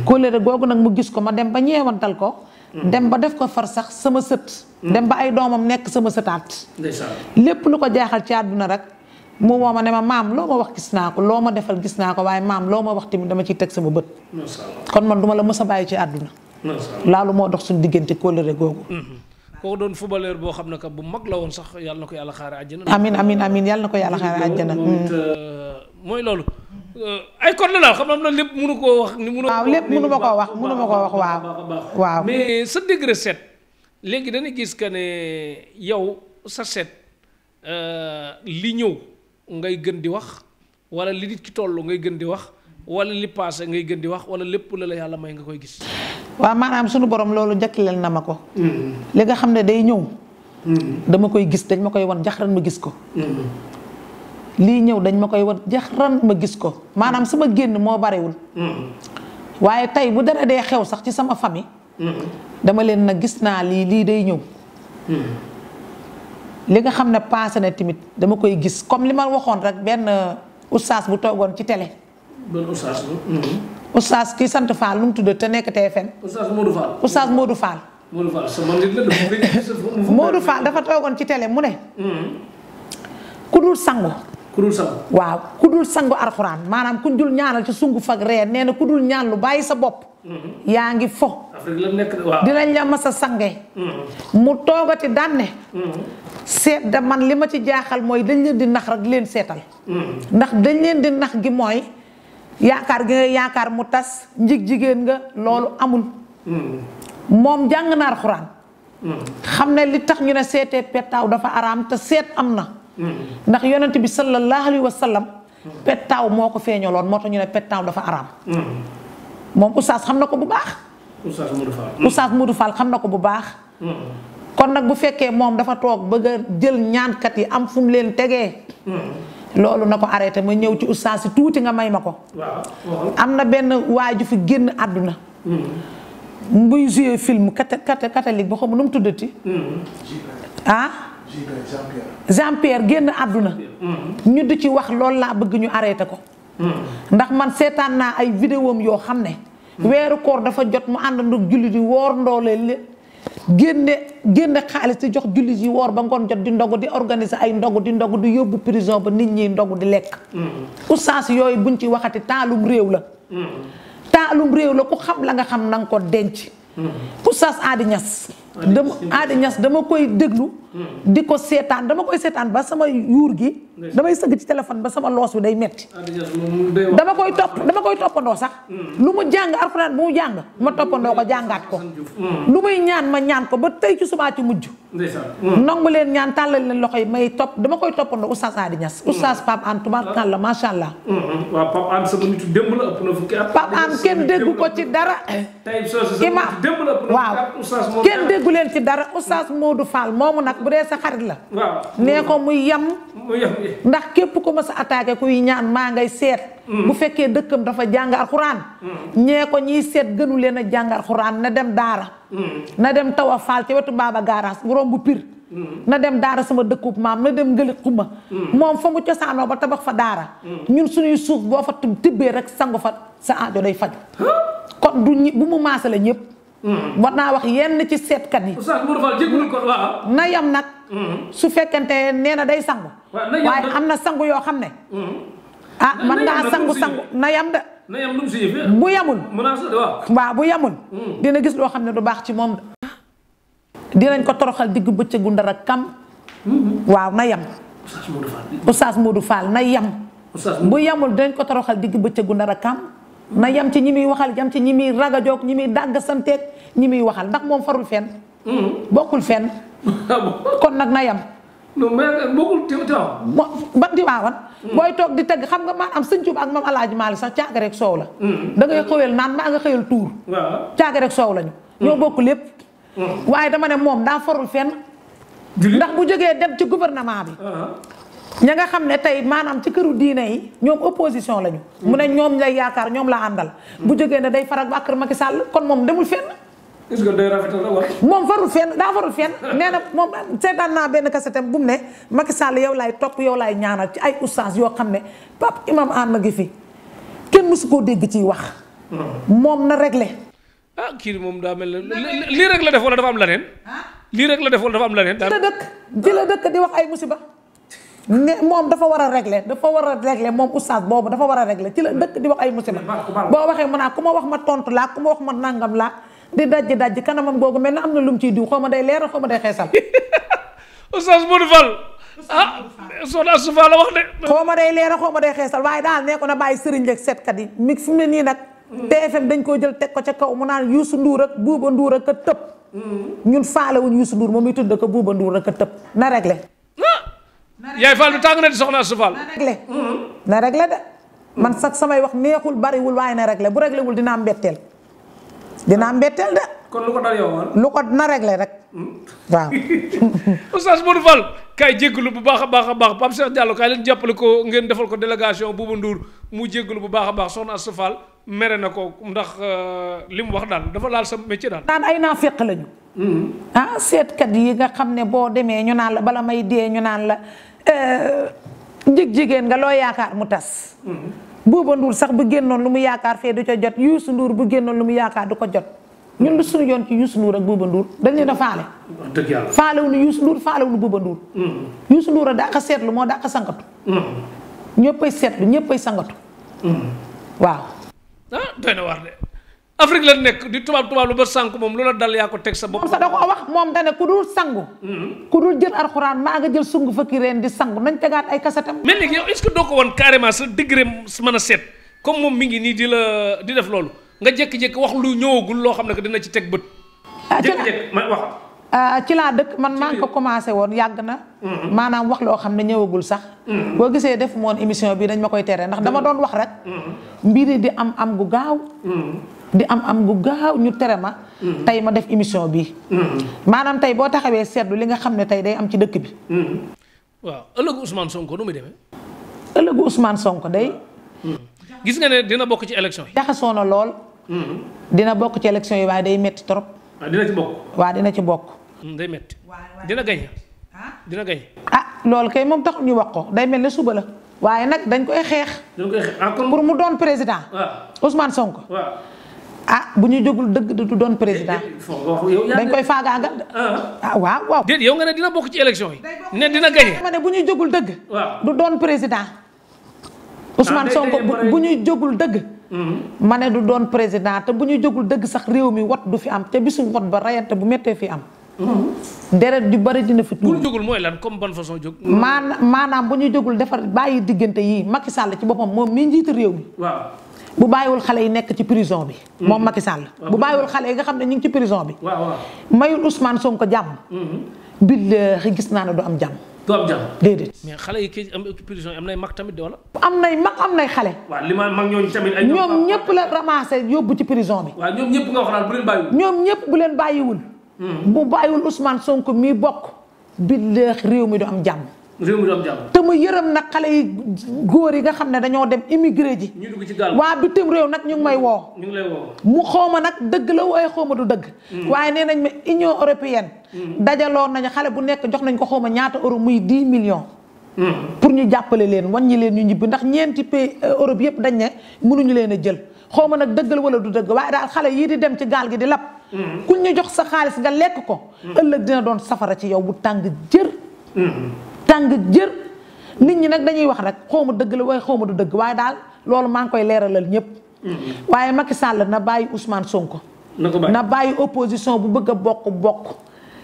kóllëre googu nag mu gis ko ma dem ba ñeewantal ko. dem ba def ko far sax sama sët. dem ba ay doomam nekk sama sëtaat. lépp lu ko jaaxal ci àdduna rek mu woo ma ne ma maam loo ma wax gis naa ko loo ma defal gis naa ko waaye maam loo ma wax tamit dama ciy teg sama bët. kon man duma la mës a bàyyi ci àdduna. laalu moo dox suñu diggante kóllëre googu. kooku doon footballeur boo xam ne que bu mag la woon sax yàlla na ko yàlla xaare àjjana. amiin yàlla na ko yàlla xaare àjjana. mooy loolu. ay code la daal xam na lépp mënu koo wax. waaw lépp mënu ma koo wax waaw. mais sa degré set léegi dañuy gis que ne yow sa set li ñëw ngay gën di wax wala li nit ki toll ngay gën di wax wala li passé ngay gën di wax wala lépp la la yàlla may nga koy gis. waaw maanaam sunu borom loolu jagleel na ma ko. li nga xam ne day ñëw. dama koy gis dañ ma koy wan jaxran ma gis ko. lii ñëw dañ ma koy wan jaxran ma gis ko maanaam sama génn moo barewul. waaye tey bu dara dee xew sax ci sama famille. dama leen na gis naa lii day ñëw. li nga xam ne passé na tamit dama koy gis comme li ma waxoon rek benn oustaz bu toogoon ci télé. benn oustaz oustaz ki sant Fall lu mu tudd te nekk TFM. oustaz Modou Fall. oustaz Modou Fall. Modou Fall dafa toogoon ci télé mu ne. ku dul sangu. waaw ku dul sangu alxuraan maanaam ku dul ñaanal ci sungu fag reen nee na ku dul ñaan lu bàyyi sa bopp. yaa ngi fo. dinañ la mas a sange. mu toogati daan ne. seet da man li ma ci jaaxal mooy dañ leen di nax rek di leen seetal. ndax dañ leen di nax gi mooy. yaakaar gi nga yaakaar mu tas jigéen nga loolu amul. moom jàng na alxuraan. xam ne li tax ñu ne seetee pettaaw dafa araam te seet am na. ndax yonent bi sallallahu alayhi wa sallam. pettaaw moo ko feeñaloon moo tax ñu ne pettaaw dafa araam. moom oustaz xam na ko bu baax. oustaz Modou Fall xam na ko bu baax. kon nag bu fekkee moom dafa toog bëgg a jël ñaankat yi am fu mu leen tegee. loolu na ko arrêté ma ñëw ci oustaz si tuuti nga may ma ko. am na benn waaju fi génn àdduna. muy joué film catholique ba xam nu mu tuddati. Jean Pierre génn àdduna. ñu di ci wax loolu laa bëgg ñu arrêté ko. ndax man seetaan naa ay vidéom yoo xam ne. weeru koor dafa jot mu àndandoo jullit yi woor ndoolee génne xaalis di jox jullit yi woor ba ngoon jot di ndogu di organiser ay ndogu di yóbbu prison ba nit ñi ndogu di lekk. oustaz yooyu buñ ci waxati taalum réew la. taalum réew la ku xam la nga xam na nga ko denc. oustaz Ady Niass dama koy déglu. di ko seetaan dama koy seetaan ba sama yuur gi. damay sëgg ci téléphone ba sama loos bi day metti dama koy toppandoo sax. lu mu jàng alxuraan bu mu jàng ma toppandoo ko jàngaat ko. lu muy ñaan ma ñaan ko ba tey ci subaa ci mujj. nangu leen ñaan tàllal leen loxo yi may topp dama koy toppandoo oustaz Ady Niass. oustaz Pape Hann tubaarkàlla macha allah. waaw Pape Hann sama nitu démb la ëpp na fukki at. Pape Hann kenn déggu ko ci dara. waaw kenn déggu leen ci dara oustaz Modou Fall moomu nag bu dee sa xarit la. nee ko muy yam. ndax képp ko ma sa attaqué kuy ñaan maa ngay seet. bu fekkee dëkkam dafa jàng alxuraan. ñee ko ñiy seet gënu leen a jàng alxuraan na dem daara. na dem Tawa Fall ci wetu Baba Garaas bu romb Pire. na dem daara sama dëkkub maam na dem ngëli xuma. moom fa mu cosaanoo ba tabax fa daara. ñun suñuy suuf boo fa tibbee rek sangu fa sa aajo day faju kon bu mu maasale ñëpp. war naa wax yenn ci seetkat yi. na yam nag. su fekkente nee na day sangu. waaye am na sangu yoo xam ne. man ngaa sangu na yam de. bu yamul. waaw bu yamul. dina gis loo xam ne du baax ci moom de. dinañ ko toroxal digg bëccëgu ndara kam. waaw na yam. Oustaz Modou Fall na yam. bu yamul dañ ko toroxal digg bëccëgu ndara kam na yam ci ñi muy waxal yam ci ñi muy ragajoog ñi muy dàgg santeeg ñi muy waxal ndax moom farul fenn. bokkul fenn. kon nag na yam. non mais bokkul Tiwaawan. ba Tiwaawan. booy toog di tëgg xam nga maanaam Sëñ Tuubaa ak Maam Alaaji Maalik sax caaga rek soow la. da ngay xëyal naan maa nga xëyal tuur. waaw caaga rek soow lañu. ñoo bokk lépp. waaye dama ne moom daa farul fenn. ndax bu jógee dem ci gouvernement bi. ña nga xam ne tey maanaam ci këru diine yi ñoom opposition lañu. mu ne ñoom lay yaakaar ñoom la àndal. bu jógee ne day faral waa kër Macky Sall kon moom demul fenn. est-ce que day rafetal la wax. moom farul fenn daa farul fenn nee na moom seetaan naa benn kasetam bu mu ne Macky Sall yow laay topp yow laay ñaanal ci ay oustaz yoo xam ne Pape Imam Anne gi fi kenn mësu koo dégg ciy wax. moom na réglé. ah kii moom daa mel ne lii rek la def wala dafa am leneen. lii rek la def wala dafa am leneen. di la dëkk di wax ay musiba. ne moom dafa war a régler moom oustaz boobu dafa war a régler ci la dëkk di wax ay musiba. boo waxee mu naa ku ma wax ma tontu laa ku ma wax ma nangam laa di dajji kanamam googu mel na am na lu mu ciy diw xaw ma day leeral xaw ma day xeesal. oustaz Modou Fall soxna Astou Fall la wax de. xaw ma day leeral xaw ma day xeesal waaye daal nee ko na bàyyi sëriñ leeg seetkat yi mi fi mu ne nii nag. TFM dañ koo jël teg ko ca kaw mu naan Youssou Ndour ak Bouba Ndour ak a tëb. ñun faale wuñ Youssou Ndour moom muy tudd ko Bouba Ndour ak a tëb na réglé. yaay Fall bi tàng na di soxna Astou Fall. na réglé de man sax samay wax neexul bariwul waaye na réglé bu réglé wul dina am mbetteel de. kon lu ko dal yow man. lu ko na réglé rek. waaw. oustaz Modou Fall kaay jéggalu bu baax a baax Pape Cheikh Diallo kaay leen jàppale ko ngeen defal ko délégation Bouba Ndour mu jéggalu bu baax a baax soxna Astou Fall mere na ko ndax li mu wax daal dafa laal sa métier daal. daan ay naafeq lañu. seetkat yi nga xam ne boo demee ñu naan la bala may dee ñu naan la jigéen nga loo yaakaar mu tas. Bouba Ndour sax bu génnoon lu mu yaakaar fee du ca jot Youssou Ndour bu génnoon lu mu yaakaar du ko jot ñun lu suñu yoon ci Youssou Ndour ak Bouba Ndour dañ leen a faale. dëgg yàlla faalewuñu Youssou Ndour faalewuñu Bouba Ndour. Youssou Ndour a dàq seetlu moo dàq sangatu. ñëppay seetlu ñëppay sangatu. waaw. doy na waar de Afrique la nekk di tubaab lu ba sànk moom loola dal yaa ko teg sa bopp. moom sax da ko wax moom da ne ku dul sangu. ku dul jël alxuraan maa nga jël sungu fakki reen di sangu nañ tegaat ay kasatam. mais léegi yow est-ce que doo ko woon carrément sa degré mën a seet comme moom mi ngi nii di def loolu nga jékki-jékki wax lu ñëwagul loo xam ne que dina ci teg bët. jékki-jékki ma wax. ci laa dëkk man maa ngi ko commencé woon yàgg na. maanaam wax loo xam ne ñëwagul sax. boo gisee def moon émission bi dañ ma koy tere ndax dama doon wax rek. mbiri di am gu gaaw. di am gu gaaw ñu tere ma. tey ma def émission bi. maanaam tey boo taxawee seetlu li nga xam ne tey day am ci dëkk bi. waaw ëllëgu Ousmane Sonko nu muy demee. ëllëgu Ousmane Sonko day. gis nga ne dina bokk ci élection yi. jaxasoo na lool. dina bokk ci élection yi waaye day metti trop. dina ci bokk. waaw dina ci bokk. day metti dina gañ. dina gañ. loolu kay moom taxul ñu wax ko day mel ne suba la. waaye nag dañ koy xeex. pour mu doon président. Ousmane Sonko. bu ñu jógul dëgg du doon président. dañ koy faagaagal. waaw. déet yow nga ne dina bokk ci élection yi. ne dina gañe. ma ne bu ñuy jógul dëgg. du doon président. Ousmane Sonko bu ñuy jógul dëgg. ma ne du doon président te bu ñuy jógul dëgg sax réew mi wot du fi am te bisu wot ba rayante bu méttee fi am. deret ju bari dina fi tuur. bu jógul mooy lan comme bonne façon jóg. maanaam bu ñuy jógul defar bàyyi diggante yii Macky Sall ci boppam moom mi njiitu réew mi. waaw. bu bàyyiwul xale yi nekk ci prison bi. moom Macky Sall. bu bàyyiwul xale yi nga xam ne ñu ngi ci prison bi. mayul Ousmane Sonko jàmm. billaahi gis naa ne du am jàmm. du am jàmm déedéet. mais xale yi kii am prison yi am nay mag tamit de wala. am nay mag am nay xale. waaw li ma mag ñooñu tamit ay. ñoom ñëpp la ramassé yóbbu ci prison bi. waaw ñoom ñëpp nga wax naan bu leen bàyyiwul. ñoom ñëpp bu leen bàyyiwul. bu bàyyiwul Ousmane Sonko mii bokk. billaahi réew mi du am jàmm. réew mi du am jàmm. te mu yërëm nag xale yi góor yi nga xam ne dañoo dem immigré ji. ñu dugg ci gaal waa bitim réew nag ñu ngi may woo. ñu ngi lay woo. mu xawma nag dëgg la waaye xawma du dëgg. waaye nee nañ ma Union européenne. dajaloon nañu xale bu nekk jox nañ ko xawma ñaata euro muy 10 millions. pour ñu jàppale leen wàññi leen ñu ñibbi ndax ñeenti pays Europe yëpp dañ ne mënuñu leen a jël xawma nag dëgg la wala du dëgg waaye daal xale yii di dem ci gaal gi di lab. ku ñu jox sa xaalis nga lekk ko. ëllëg dina doon safara ci yow bu tàng jër. tàng jër. nit ñi nag dañuy wax rek xawma dëgg la waaye xawma du dëgg waaye daal loolu maa ngi koy leeralal ñëpp. waaye Macky Sall na bàyyi Ousmane Sonko. na bàyyi opposition bu bëgg a bokk.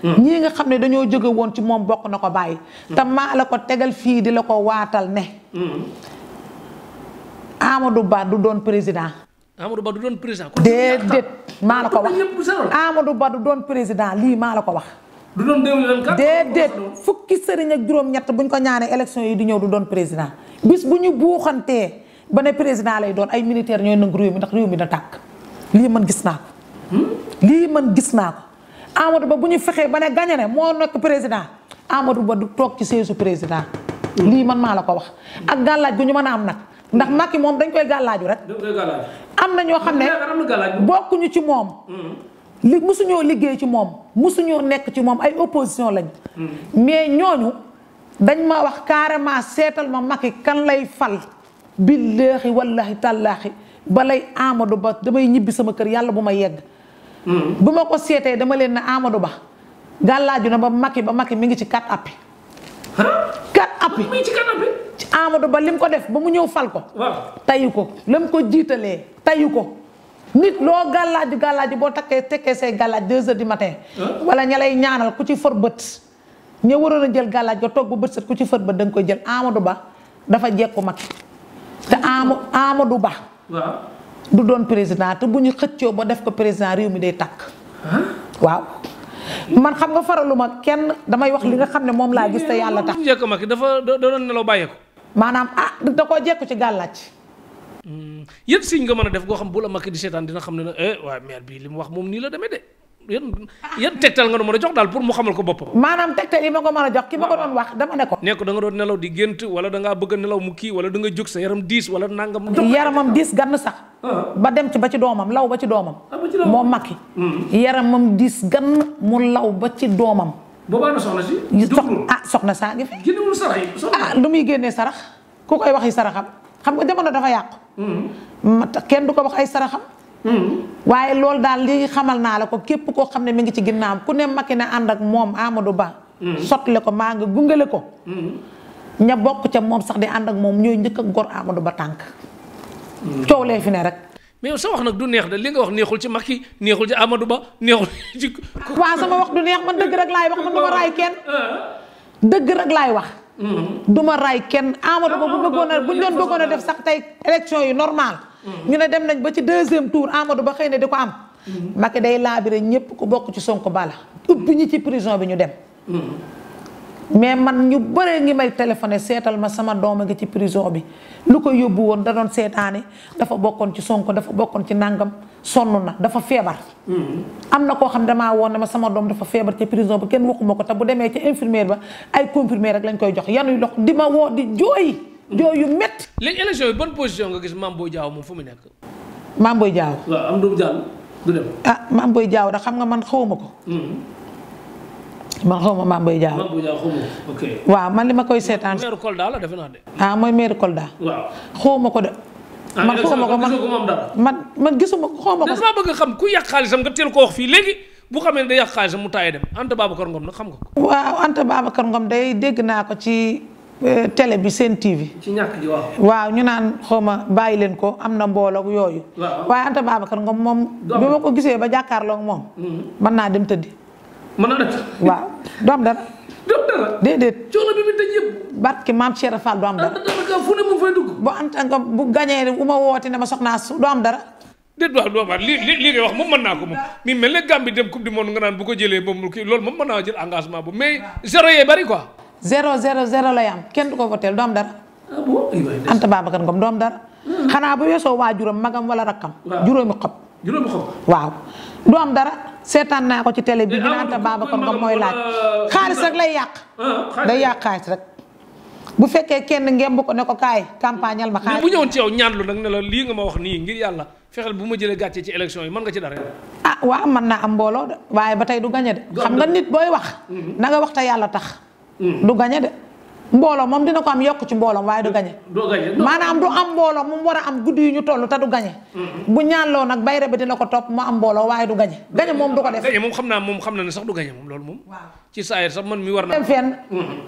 ñii nga xam ne dañoo jóge woon ci moom bokk na ko bàyyi. te maa la ko tegal fii di la ko waatal ne. Amadou Ba du doon président. Amadou Ba du doon président. déedéet maa la ko wax Amadou Ba du doon président lii maa la ko wax. du doon 2024. déedéet fukki sëriñ ak juróom-ñett buñ ko ñaanee élection yi di ñëw du doon président bis bu ñu buuxantee ba ne président lay doon ay militaire ñooy nangu réew mi ndax réew mi na tàkk lii man gis naa ko. lii man gis naa ko Amadou Ba bu ñu fexee ba ne gañe ne moo nekk président Amadou Ba du toog ci seesu président. lii man maa la ko wax ak gàllaaj bu ñu mën a am nag. ndax Macky moom dañ koy gàllaaju rek. am na ñoo xam ne bokkuñu ci moom. musuñoo liggéey ci moom musuñoo nekk ci moom ay opposition lañ. mais ñooñu dañ ma wax carrément seetal ma Macky kan lay fal. billaahi wallaahi tallaahi balay Amadou Ba damay ñibbi sama kër yàlla bu ma yegg. bu ma ko seetee dama leen ne Amadou Ba gàllaaju na ba Macky mi ngi ci 4 appuis. 4 appuis mi ngi ci 4 appuis. Amadou Ba lim ko def ba mu ñëw fal ko. waaw tayu ko lam ko jiitalee tayu ko nit loo gàllaaju boo tekkee say gàllaaj 2 heures du matin. wala ña lay ñaanal ku ci for bët. ña waroon a jël gàllaaj ga toog ba bët set ku ci for bët da nga koy jël Amadou Ba dafa jekku Macky te Amadou Ba. waaw du doon président te bu ñu xëccoo ba def ko président réew mi day tàkk. waaw. man xam nga faraluma kenn damay wax li nga xam ne moom laa gis te yàlla tax. njëkk Macky dafa doon nelaw bàyyeeku. maanaam da koo jekku ci gàllaaj. yéen siñ nga mën a def goo xam bu la Macky di seetaan dina xam ne ne waaye maire bii li mu wax moom nii la demee de yéen tegtal nga nu mën a jox daal pour mu xamal ko boppam. maanaam tegtal yi ma ko mën a jox ki ma ko doon wax dama ne ko. nekk da nga doon nelaw di gént wala da ngaa bëgg a nelaw mu kii wala da nga jóg sa yaram diis wala nangam. yaramam diis gann sax. ba dem ci ba ci doomam law ba ci doomam. moom Macky. yaramam diis gann mu law ba ci doomam. boobaa na soxna si. soxna saa ngi fi. génnewul sarax yi. lu muy génnee sarax ku koy waxi saraxam xam nga jamono dafa yàqu. kenn du ko wax ay saraxam. waaye loolu daal li xamal naa la ko képp koo xam ne mi ngi ci ginnaawam ku ne Macky ne ànd ak moom Amadou Ba. sotle ko maa nga gungale ko. ña bokk ca moom sax di ànd ak moom ñooy njëkk a gor Amadou Ba tànk. coow lee fi ne rek. mais yow sa wax nag du neex de li nga wax neexul ci Macky neexul ci Amadou Ba neexul ci. waaw sama wax du neex man dëgg rek laay wax man du ma raay kenn. dëgg rek laay wax. du ma raay kenn Amadou Ba bu ñu doon bëggoon a def sax tey élection yu normal. ñu ne dem nañ ba ci 2e tour Amadou Ba xëy na di ko am. Macky day laabire ñëpp ku bokk ci Sonko bala ubbi ñi ci prison bi ñu dem. mais man ñu bëree ngi may téléphoné seetal ma sama doom a ngi ci prison bi lu ko yóbbu woon da doon seetaane dafa bokkoon ci Sonko dafa bokkoon ci nangam sonn na dafa feebar. am na koo xam damaa woon ne ma sama doom dafa feebar ci prison ba kenn waxuma ko te bu demee ci infirmière ba ay comprimé rek lañ koy jox yanuy lox di ma woo di jooy. jooy yu métti. léegi élection yi bonne position nga gis Mame Boye Diao moom fu mu nekk. Mame Boye Diao. waaw am du jàll du dem. Mame Boye Diao da xam nga man xawma ko. man xawma Mame Boye Diao. Mame Boye Diao xawma ko ok. waaw man li ma koy seetaan. maire Kolda la defe naa de. mooy maire Kolda. waaw xawma ko de. man xawma ko man gisuma ko xawma ko. dafa bëgg xam ku yàq xaalisam nga teel ko wax fii léegi bu xamee ne day yàq xaalisam mu taayee dem Anta Babacar Ngom nag xam nga ko. waaw Anta Babacar Ngom day dégg naa ko ci télé bi Sen TV. ci ñàkk ji waaw. waaw ñu naan xawma bàyyi leen ko am na mbooloo yooyu. waaye Anta Babacar Ngom moom. bi ma ko gisee ba jàkkaarloo ak moom. mën naa dem tëddi. mën naa def. waaw du am dara. du am dara. déedéet. coono bi mu tëj yëpp. barke maam Cheikh Fall du am dara. fu ne mu fay dugg. bu Anta Ngom bu gañee bu ma woote ne ma soxnaa su du am dara. déet waaw doo lii ngay wax moom mën naa ko moom. mi mel ne Gambie dem coupe du monde nga naan bu ko jëlee moom kii loolu moom mën naa jël engagement bu mais zéro yee bari quoi. 0-0-0 lay am kenn du ko voteel du am dara. ah bon Anta Babacar Ngom du am dara. xanaa bu weesoo waajuram magam wala rakkam. juróomi xob. waaw du am dara seetaan naa ko ci télé bi. ñu ne Anta Babacar Ngom mooy laaj. xaalis rek lay yàq. day yàq xaalis rek. bu fekkee kenn ngeen ko ne ko kaay campagnal ma xaalis. mais bu ñëwoon ci yow ñaanlu nag ne la lii nga ma wax nii ngir yàlla fexeel bu ma jëlee gàcce ci élection yi mën nga ci dara. waaw mën naa am mbooloo de waaye ba tey du gañe de. xam nga nit booy wax. na nga wax te yàlla tax. du gañe de mbooloo moom dina ko am yokk ci mbooloom waaye du gañe. maanaam du am mbooloo mu war a am guddi yu ñu toll te du gañe. bu ñaanloo nag bayre bi dina ko topp mu am mbooloo waaye du gañe. gañe moom du ko def. gañe moom xam na ne sax du gañe moom loolu moom. ci saa sax man mi war na. dem fenn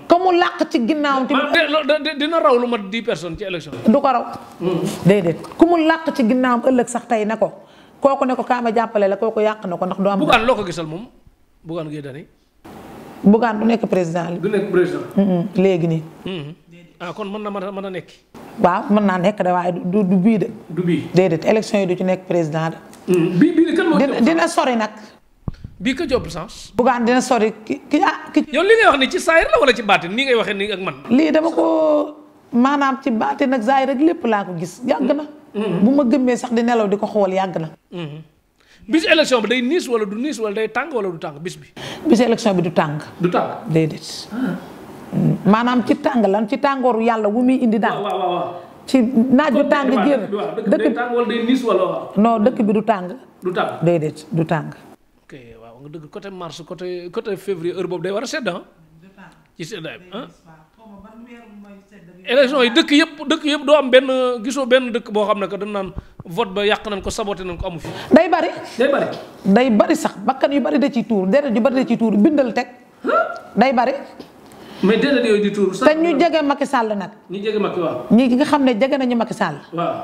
ka mu làq ci ginnaawam. dina raw lu mat 10 personnes ci élection du ko raw. déedéet ku mu làq ci ginnaawam ëllëg sax tey ne ko kooku ne ko kaama jàppale la kooku yàq na ko ndax du am. Bougane loo ko gisal moom Bougane Gueye Dany Bougane du nekk président li. du nekk président. léegi nii. ah kon mën a nekk. waaw mën naa nekk de waaye du bii de. du bii déedéet élection yi du ci nekk président de. bii kan moo dina sori nag. bii ka job sens. Bougane dina sori ki. yow li ngay wax ni ci saayir la wala ci baatin nii ngay waxee nii ak man. lii dama ko maanaam ci baatin nag zaahir rek lépp laa ko gis yàgg na. bu ma gëmmee sax di nelaw di ko xool yàgg na. bis élection bi day niis wala du niis wala day tàng wala du tàng bis bi. bis élection bi du tàng. du tàng déedéet. maanaam ci tàng lan ci tàngooru yàlla wu muy indi daal. waaw. ci naaj bu tàng génn. dëkk bi tàng wala day niis wala. non dëkk bi du tàng. du tàng déedéet du tàng. ok waaw nga dëgg côté mars côté février heure boobu day war a sedd ci seddaay bi élection yi dëkk yëpp doo am benn gisoo benn dëkk boo xam ne que dañ naan vote ba yàq nañ ko saboté nañ ko amu fi. day bari. day bari sax bakkan yu bari da ciy tuur deret yu bari da ciy tuur bindal teg. day bari. mais deret yooyu di tuur. te ñu jege Macky Sall nag. ñu jege Macky waaw. ñi nga xam ne jege nañu Macky Sall. waaw.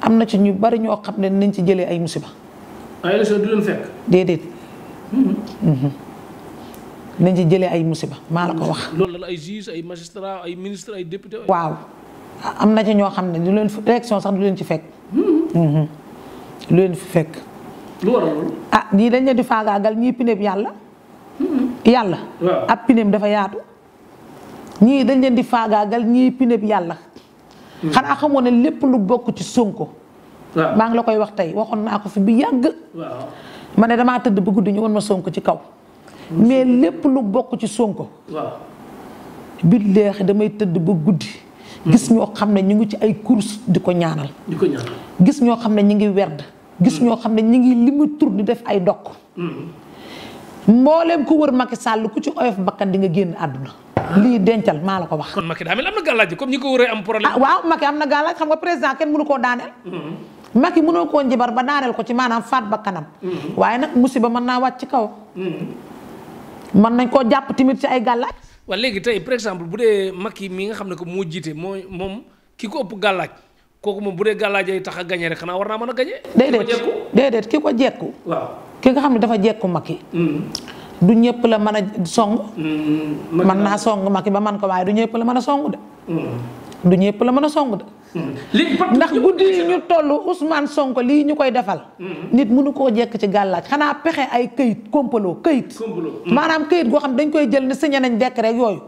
am na ci ñu bari ñoo xam ne nañ ci jëlee ay musiba. ay élection du leen fekk. déedéet. nañ ci jëlee ay musiba maa la ko wax. loolu la ay juge ay magistrat ay ministre ay député. waaw am na ci ñoo xam ne du leen élection sax du leen ci fekk. lu leen fi fekk. lu waral loolu. ah ñii dañ leen di faagaagal ñii pineeb yàlla. yàlla. waaw ab pineem dafa yaatu. ñii dañ leen di faagaagal ñii pineeb yàlla. xanaa xamoo ne lépp lu bokk ci Sonko. waaw maa ngi la koy wax tey waxoon naa ko fi bi yàgg. waaw ma ne damaa tëdd ba guddi ñu won ma Sonko ci kaw. mais lépp lu bokk ci Sonko. waaw. billaahi damay tëdd ba guddi. gis ñoo xam ne ñu ngi ci ay course di ko ñaanal. gis ñoo xam ne ñu ngi werd. gis ñoo xam ne ñu ngi limu tur di def ay dokk. mbooleem ku wër Macky Sall ku ci oyof bakkan di nga génn àdduna. lii dencal maa la ko wax. kon Macky daa mel am na gàllaaj comme ñi ko wëree am problème. ah waaw Macky am na gàllaaj xam nga président kenn mënu koo daaneel. Macky mënoo koo njibar ba daaneel ko ci maanaam faat bakkanam. waaye nag musiba mën naa wàcc ci kaw. mën nañ koo jàpp timit ci ay gàllaaj. waaw léegi tey par exemple bu dee Macky mi nga xam ne que moo jiite moom ki ko ëpp gàllaaj kooku moom bu dee gàllaaj ay tax a gañe rek xanaa war naa mën a gañe. déedéet ki ko jekku. waaw ki nga xam ne dafa jekku Macky. du ñëpp la mën a song. mën naa song Macky ba man ko waaye du ñëpp la mën a song de. du ñëpp la mën a song de. ndax guddi yi ñu toll Ousmane Sonko lii ñu koy defal. nit mënu koo jekk ci gàllaaj xanaa pexe ay këyit complot këyit. maanaam këyit goo xam dañ koy jël ne signé nañ décret yooyu.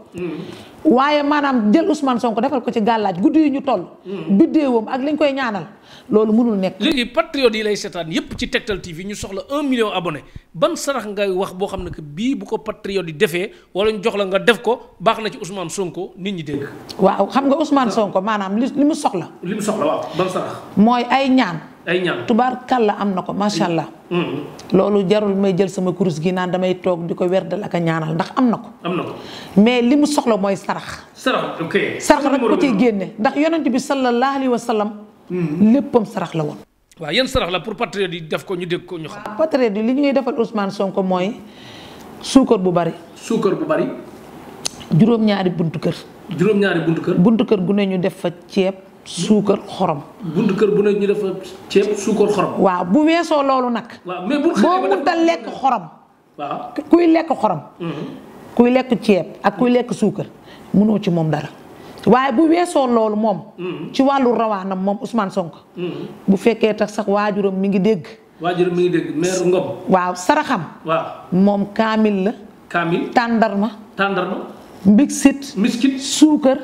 waaye maanaam jël Ousmane Sonko defal ko ci gàllaaj guddi yi ñu toll. biddéewam ak liñ koy ñaanal loolu mënul nekk. léegi patriote yi lay seetaan yépp ci Tektal TV ñu soxla 1 million abonné ban sarax ngay wax boo xam ne que bii bu ko patriote yi defee wala ñu jox la nga def ko baax na ci Ousmane Sonko nit ñi dégg. waaw xam nga Ousmane Sonko maanaam li mu soxla. li mu soxla waaw ban sarax. mooy ay ñaan. ay ñaan tubaar kàlla am na ko macha allah. loolu jarul may jël sama kurus gi naan damay toog di ko werdal ak a ñaanal ndax am na ko. am na ko mais li mu soxla mooy sarax. sarax ok. sarax rek ko ciy génne ndax yonent bi sallallahu alayhi wa sallam. léppam sarax la woon. waaw yan sarax la pour patriote yi def ko ñu dégg ko ñu xam. waaw patriote yi li ñuy defal Ousmane Sonko mooy suukar bu bari. suukar bu bari. juróom-ñaari buntu kër. juróom-ñaari buntu kër. buntu kër gu ne ñu def fa ceeb. suukar xorom. buntu kër bu ne ñu def fa ceeb suukar xorom. waaw bu weesoo loolu nag. waaw mais boo mënut a lekk xorom. waaw kuy lekk xorom. kuy lekk ceeb ak kuy lekk suukar mënoo ci moom dara. waaye bu weesoo loolu moom. ci wàllu rawaanam moom Ousmane Sonko. bu fekkee tax sax waajuram mi ngi dégg. waajuram mi ngi dégg maire Ngom. waaw saraxam. waaw moom kaamil la. kaamil tàndarma. miskit suukar.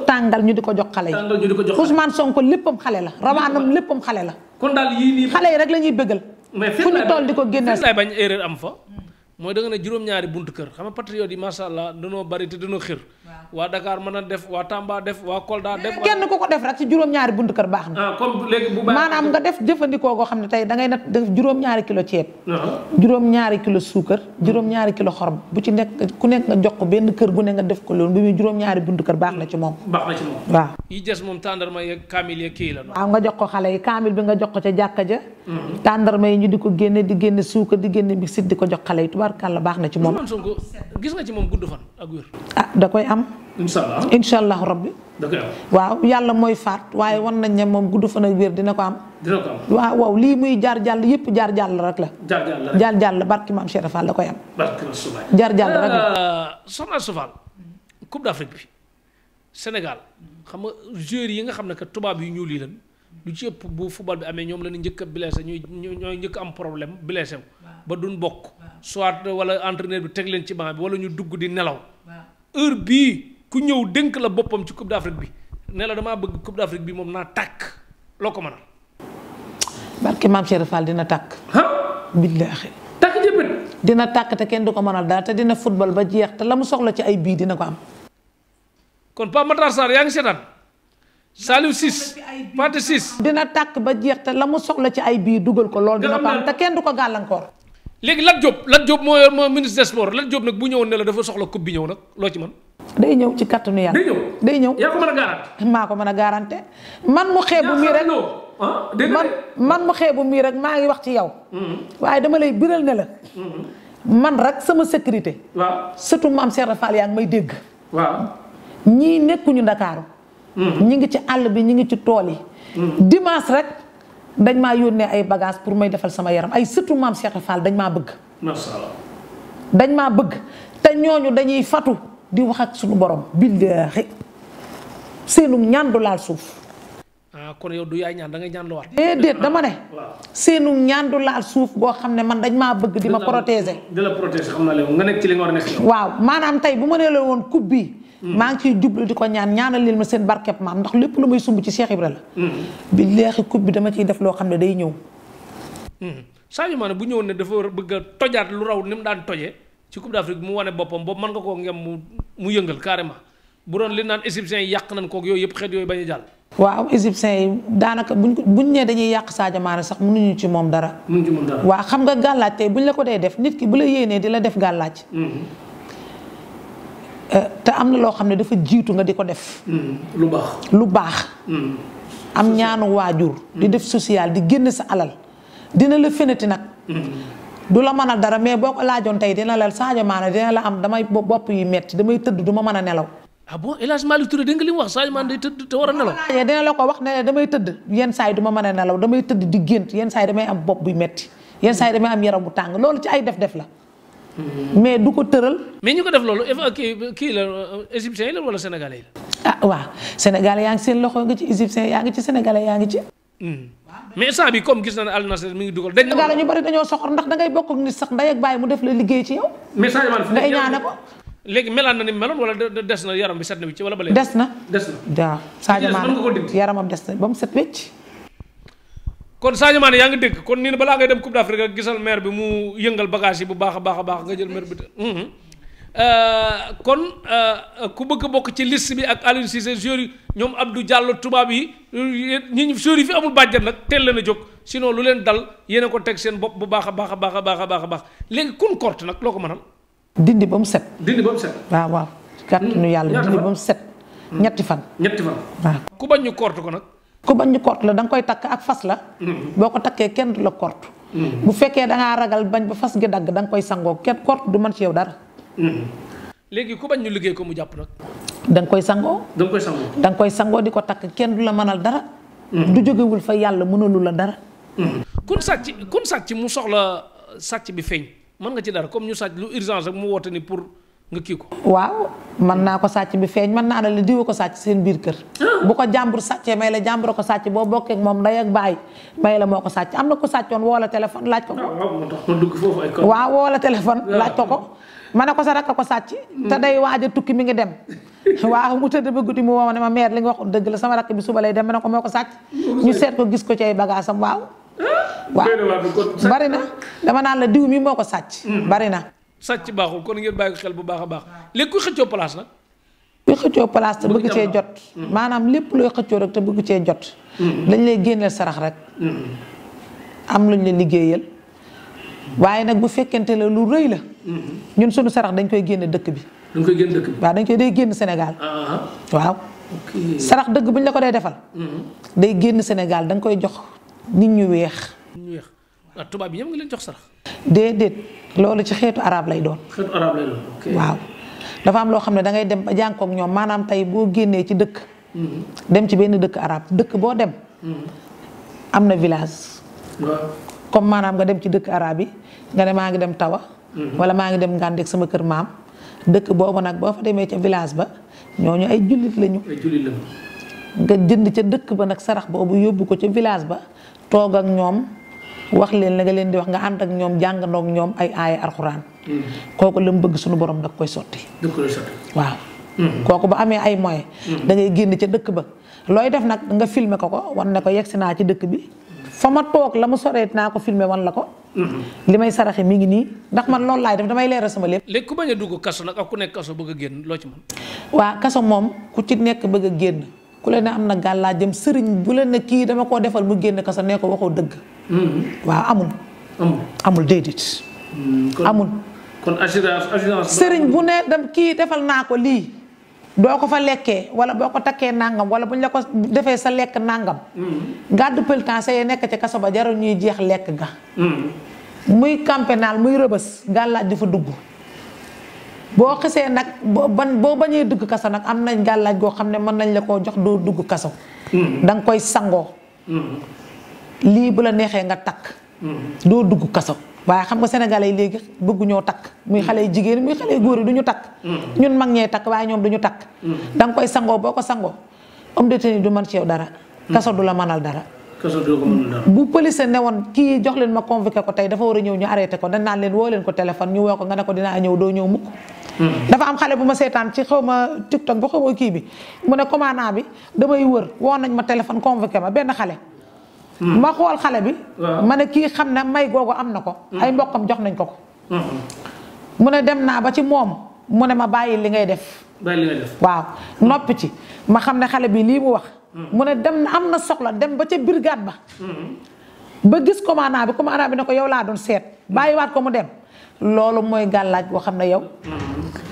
tàngal ñu di ko jox xale yi. tàngal ñu di ko jox Ousmane Sonko léppam xale la rawaanam léppam xale la. kon daal yii nii. xale yi rek la ñuy bëggal. mais fu ñu toll di ko génneel laay bañ erreur am fa. mooy da nga ne juróom-ñaari buntu kër xam nga patriote yi macha allah danoo bari te danoo xir. waa Dakar mën a def waa Tamba def waa Kolda def. kenn ku ko def rek ci juróom-ñaari buntu kër baax na. comme léegi bu baax maanaam nga def jëfandikoo goo xam ne tey dangay nat def juróom-ñaari kilo ceeb. juróom-ñaari kilo suukar. juróom-ñaari kilo xorom bu ci nekk ku nekk nga jox ko benn kër gu ne nga def ko loolu bi muy juróom-ñaari buntu kër baax na ci moom. baax na ci moom waaw. yi des moom tàndarma yeeg kaamil yeeg kii la. waaw nga jox ko xale yi kaamil bi nga jox ko ca jàkka ja. tàndarma yi ñu di ko génne di génne suukar di génne mixit di ko jox xale yi tubaar tubarkàlla baax na ci moom. Ousmane Sonko gis nga ci moom gudd fan ak wér. ah da koy am. incha allahu rabbi. da koy am waaw yàlla mooy faat waaye wan nañ ne moom gudd fan ak wér dina ko am. dina ko am waaw waaw lii muy jaar jàll yëpp jaar jàll rek la. jaar jàll barki maam Cheikh Fall da koy am. barki na Soufal jaar jàll rek la. soxna Soufal Coupe d'Afrique bi Sénégal xam nga joueurs yi nga xam ne que tubaab yu ñuul yi lan lu ci ëpp bu football bi amee ñoom la ñu njëkk a blessé ñooy njëkk am problème blessé ba duñ bokk soit wala entraîneur bi teg leen ci banc bi wala ñu dugg di nelaw heure bii ku ñëw dénk la boppam ci Coupe d'Afrique bi ne la damaa bëgg Coupe d'Afrique bi moom naa tàkk loo ko mënal. barke maam Cheikh Fall dina tàkk. billaahi. tàkk jëppit. dina tàkk te kenn du ko mënal dara te dina football ba jeex te la mu soxla ci ay bii dina ko am. kon Pape Matar Sarr yaa ngi seetaan Saliou Ciss Pathé Ciss. dina tàkk ba jeex te la mu soxla ci ay bii dugal ko loolu dina ko am te kenn du ko gàllankoor. léegi Lat Diop moo yor moo ministre des sports Lat Diop nag bu ñëwoon ne la dafa soxla coupe bi ñëw nag loo ci man day ñëw ci kattanu yàlla. day ñëw yaa ko mën a garanti. maa ko mën a garanti man mu xeebu mii rek man mu xeebu mii rek maa ngi wax ci yow. waaye dama lay biral ne la. man rek sama sécurité. waaw surtout maam Cheikh Fall yaa ngi may dégg. waaw ñii nekkuñu Ndakaaru. ñi ngi ci àll bi ñi ngi ci tool yi. dimanche rek dañ maa yónnee ay bagages pour may defal sama yaram ay surtout maam Cheikh Fall dañ maa bëgg. macha allah dañ maa bëgg te ñooñu dañuy fatu di wax ak suñu borom. billaahi seenum ñaan du laal suuf. kon yow du yaay ñaan da ngay ñaan lu waat. déedéet dama ne. seenum ñaan du laal suuf boo xam ne man dañ maa bëgg di ma protéger. di la protéger xam naa leen nga nekk ci li nga war a nekk. waaw maanaam tey bu ma nee la woon coupe bi. maa ngi ciy jublu di ko ñaanal leen ma seen barkeb maam ndax lépp lu may sumb ci Cheikh Ibra la. billaahi coupe bi dama ciy def loo xam ne day ñëw. Sadio Mané bu ñëwoon ne dafa bëgg a tojaat lu raw ni mu daan tojee ci Coupe d'Afrique bi mu wane boppam boobu mën nga koo ngem mu yëngal carrément bu doon li naan égyptiens yi yàq nañ kook yooyu yëpp xeet yooyu bañ a jàll. waaw égyptiens yi daanaka buñ nee dañuy yàq Sadio Mané sax mënuñu ci moom dara. mënuñu ci moom dara. waaw xam nga gàllaaj tey buñ la ko dee def nit ki bu la yéenee di la def gàllaaj. te am na loo xam ne dafa jiitu nga di ko def. lu baax. am ñaanu waajur. di def social di génn sa alal dina la fenati nag. du la mën a dara mais boo ko laajoon tey dina la Sadio Mané dina la am damay bopp yu metti damay tëdd du ma mën a nelaw. ah bon El Hadj Malick Touré dégg nga li mu wax Sadio Mané day tëdd te war a nelaw. dina la ko wax ne damay tëdd yenn saa yi du ma mën a nelaw damay tëdd di gént yenn saa yi damay am bopp buy metti yenn saa yi damay am yaram bu tàng loolu ci ay def-def la. mais du ko tëral. mais ñu ko def loolu kii la égyptiens yi la wala sénégalais yi la. ah waaw sénégalais yaa ngi seen loxo nga ci égyptiens yaa ngi ci sénégalais yaa ngi ci. mais instant bi comme gis na ne Al Nassr mi ngi dugal. dañ Sénégal ñu bari dañoo soxor ndax dangay bokk ak nit sax ndey ak bàyyi mu def la liggéey ci yow. mais Sadio Mané fi ngay ñaane ko. léegi melaan na ni meloon wala des na yaram bi set na ci wala ba léegi. des na waaw Sadio mën nga ko Mané dindi. yaramam des na ba mu set wecc. kon Sadio Mané yaa ngi dégg kon nii balaa ngay dem Coupe d'Afrique ak gisal maire bi mu yëngal bagage yi bu baax a baax nga jël maire bi kon ku bëgg a bokk ci liste bi ak Aliou Cissé joueurs yi ñoom Abdou Diallo tubaab yi ñi joueurs yi fi amul bàjjan nag teel leen a jóg sinon lu leen dal yéen a ko teg seen bopp bu baax a baax léegi kun korte nag loo ko mënal. dindi ba mu set. dindi ba mu set. waaw kàttanu yàlla dindi ba mu set. ñetti fan. waaw. ku bañ ñu korte ko nag. ku bañ ñu korte la da nga koy takk ak fas la. boo ko takkee kenn du la korte. bu fekkee da ngaa ragal bañ ba fas gi dagg da nga koy sangoo kenn korte du mën ci yow dara. léegi ku bañ ñu liggéey ko mu jàpp nag. da nga koy sangoo. da nga koy sangoo di ko takk kenn du la mënal dara. du jógewul fa yàlla mënalu la dara. kun sàcc mu soxla sàcc bi feeñ mën nga ci dara comme ñu sàcc lu urgence rek mu woote ni pour nga kii ko. waaw mën naa ko sàcc bi feeñ mën naa la diwa ko sàcc seen biir kër. bu ko jàmbur sàccee may la jàmbur ko sàcc boo bokkee ak moom ndey ak baay may la moo ko sàcc am na ko sàccoon woo la téléphone laaj ko. waaw woo la téléphone laaj ko. ma ne ko sa rakk ko sàcc. te day waaj a tukki mi ngi dem. waaw mu tëdd ba guddi mu woo ma ne ma mère li nga waxoon dëgg la sama rakk bi suba lay dem ma ne ko moo ko sàcc. ñu seet ko gis ko ci ay bagages am waaw. bari na dama naan la diw mi moo ko sàcc. bari na. sàcc baaxul kon ngeen bàyyi ko xel bu baax a baax léegi kuy xëccoo place nag. kuy xëccoo place te bëgg cee jot. maanaam lépp looy xëccoo rek te bëgg cee jot. dañ lay génneel sarax rek. am luñ la liggéeyal. waaye nag bu fekkente la lu rëy la. ñun suñu sarax dañ koy génne dëkk bi. dañ koy génn dëkk bi. waaw dañ koy day génn Sénégal. waaw. sarax dëgg bu ñu la ko dee defal. day génn Sénégal da nga koy jox nit ñu weex. tubaab yi ñoom nga leen jox sarax. déedéet loolu ci xeetu arab lay doon. xeetu arab lay doon ok. waaw dafa am loo xam ne da ngay dem ba jànkook ñoom maanaam tey boo génnee ci dëkk. dem ci benn dëkk arab dëkk boo dem. am na village. comme maanaam nga dem ci dëkk arab yi nga ne maa ngi dem Tawa. wala maa ngi dem Ngàndeek sama kër maam. dëkk boobu nag boo fa demee ca village ba ñooñu ay jullit lañu. ay jullit lañu. nga jënd ca dëkk ba nag sarax boobu yóbbu ko ca village ba toog ak ñoom wax leen la nga leen di wax nga ànd ak ñoom jàngandoog ñoom ay aaya alxuraan. kooku la mu bëgg suñu borom da koy sotti. da koy sotti waaw. kooku ba amee ay moyens. da ngay génn ca dëkk ba looy def nag nga filmer ko wan ne ko yegsi naa ci dëkk bi fa ma toog la mu soreet naa ko filmer wan la ko. li may saraxe mi ngi nii ndax man loolu laay def damay leeral sama lépp. léegi ku bañ a dugg kaso nag ak ku nekk kaso bëgg a génn loo ci mën. waa kaso moom ku ci nekk bëgg a génn ku leen ne am na gàllaa jëm sëriñ bu leen ne kii dama koo defal mu génn kaso nee ko waxoo dëgg. waaw amul. amul déedéet. amul. kon assurance. sëriñ bu ne dem kii defal naa ko lii doo ko fa lekkee wala boo ko takkee nangam wala buñ la ko defee sa lekk nangam. gàddu pëltan sa yee nekk ca kaso ba jarul ñuy jeex lekk ga. muy camp pénal muy rëbës gàllaaj di fa dugg. boo xisee nag boo bañee dugg kaso nag am nañ gàllaaj goo xam ne mën nañ la koo jox doo dugg kaso. da nga koy sangoo. lii bu la neexee nga takk. doo dugg kaso. waaye xam nga sénégalais yi léegi bëggu ñoo takk muy xale yu jigéen muy xale yu góor yi du ñu takk. ñun mag ñee takk waaye ñoom du ñu takk. da nga koy sangoo boo ko sangoo homme de tenue du mën ci yow dara. kaso du la mënal dara. kaso du la ko mënal dara. bu police ne woon kii jox leen ma convoqué ko tey dafa war a ñëw ñu arrêté ko dañ naan leen woo leen ko téléphone ñu woo ko nga ne ko dinaa ñëw doo ñëw mukk. dafa am xale bu ma seetaan ci xaw ma TikTok ba xaw ma kii bi mu ne commandant bi damay wër woo nañ ma téléphone convoqué ma benn xale. ma xool xale bi. ma ne kii xam ne may googu am na ko. ay mbokkam jox nañ ko ko. mu ne dem naa ba ci moom mu ne ma bàyyi li ngay def. bàyyi li ngay def. waaw noppi ci ma xam ne xale bi lii mu wax. mu ne dem na am na soxla dem ba ca brigade ba. ba gis commandant bi ne ko yow laa doon seet bàyyiwaat ko mu dem. loolu mooy gàllaaj boo xam ne yow.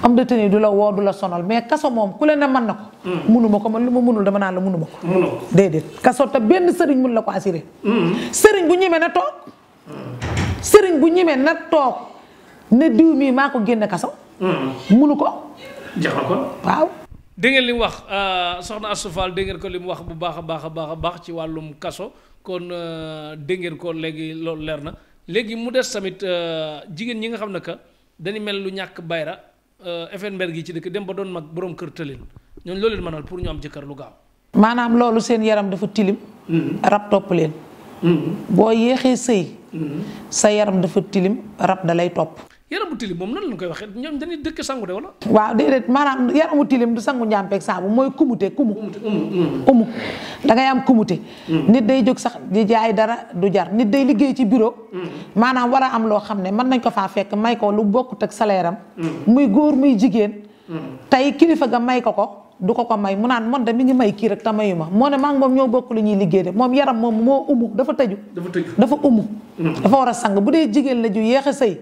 am de tenue du la woo du la sonal mais kaso moom ku leen ne mën na ko. munuma ko man lu ma munul dama naan la munuma ko. déedéet kaso te benn sëriñ mun la ko assuré. sëriñ bu ñemee na toog. sëriñ bu ñemee na toog ne diw mii maa ko génne kaso. munu ko. jaxal ko waaw. dégg ngeen li mu wax soxna Astou Fall dégg ngeen ko li mu wax bu baax a baax a baax a baax ci wàllum kaso kon dégg ngeen ko léegi loolu leer na léegi mu des tamit jigéen ñi nga xam ne que dañu mel lu ñàkk bayra effet mber gi ci dëkk dem ba doon mag borom kër tëlin ñooñu loolu leen mënal pour ñu am jëkkër lu gaaw. maanaam loolu seen yaram dafa tilim. rab topp leen. boo yéexee sëy. sa yaram dafa tilim rab da lay topp. yaramu tilim moom nan lañ koy waxee ñoom dañuy dëkk sangu de wala. waaw déedéet maanaam yaramu tilim du sangu njàmpeeg saabu mooy kumute umu da ngay am kumute. nit day jóg sax di jaay dara du jar nit day liggéey ci bureau. maanaam war a am loo xam ne mën nañ ko faa fekk may ko lu bokkut ak salaire am. muy góor muy jigéen. tey kilifa ga may ko du ko may mu naan man de mi ngi may kii rek te mayu ma moo ne maa ngi moom ñoo bokk lu ñuy liggéey de moom yaram moom moo umu dafa tëju. dafa umu. dafa war a sang bu dee jigéen la ju yéex a sëy.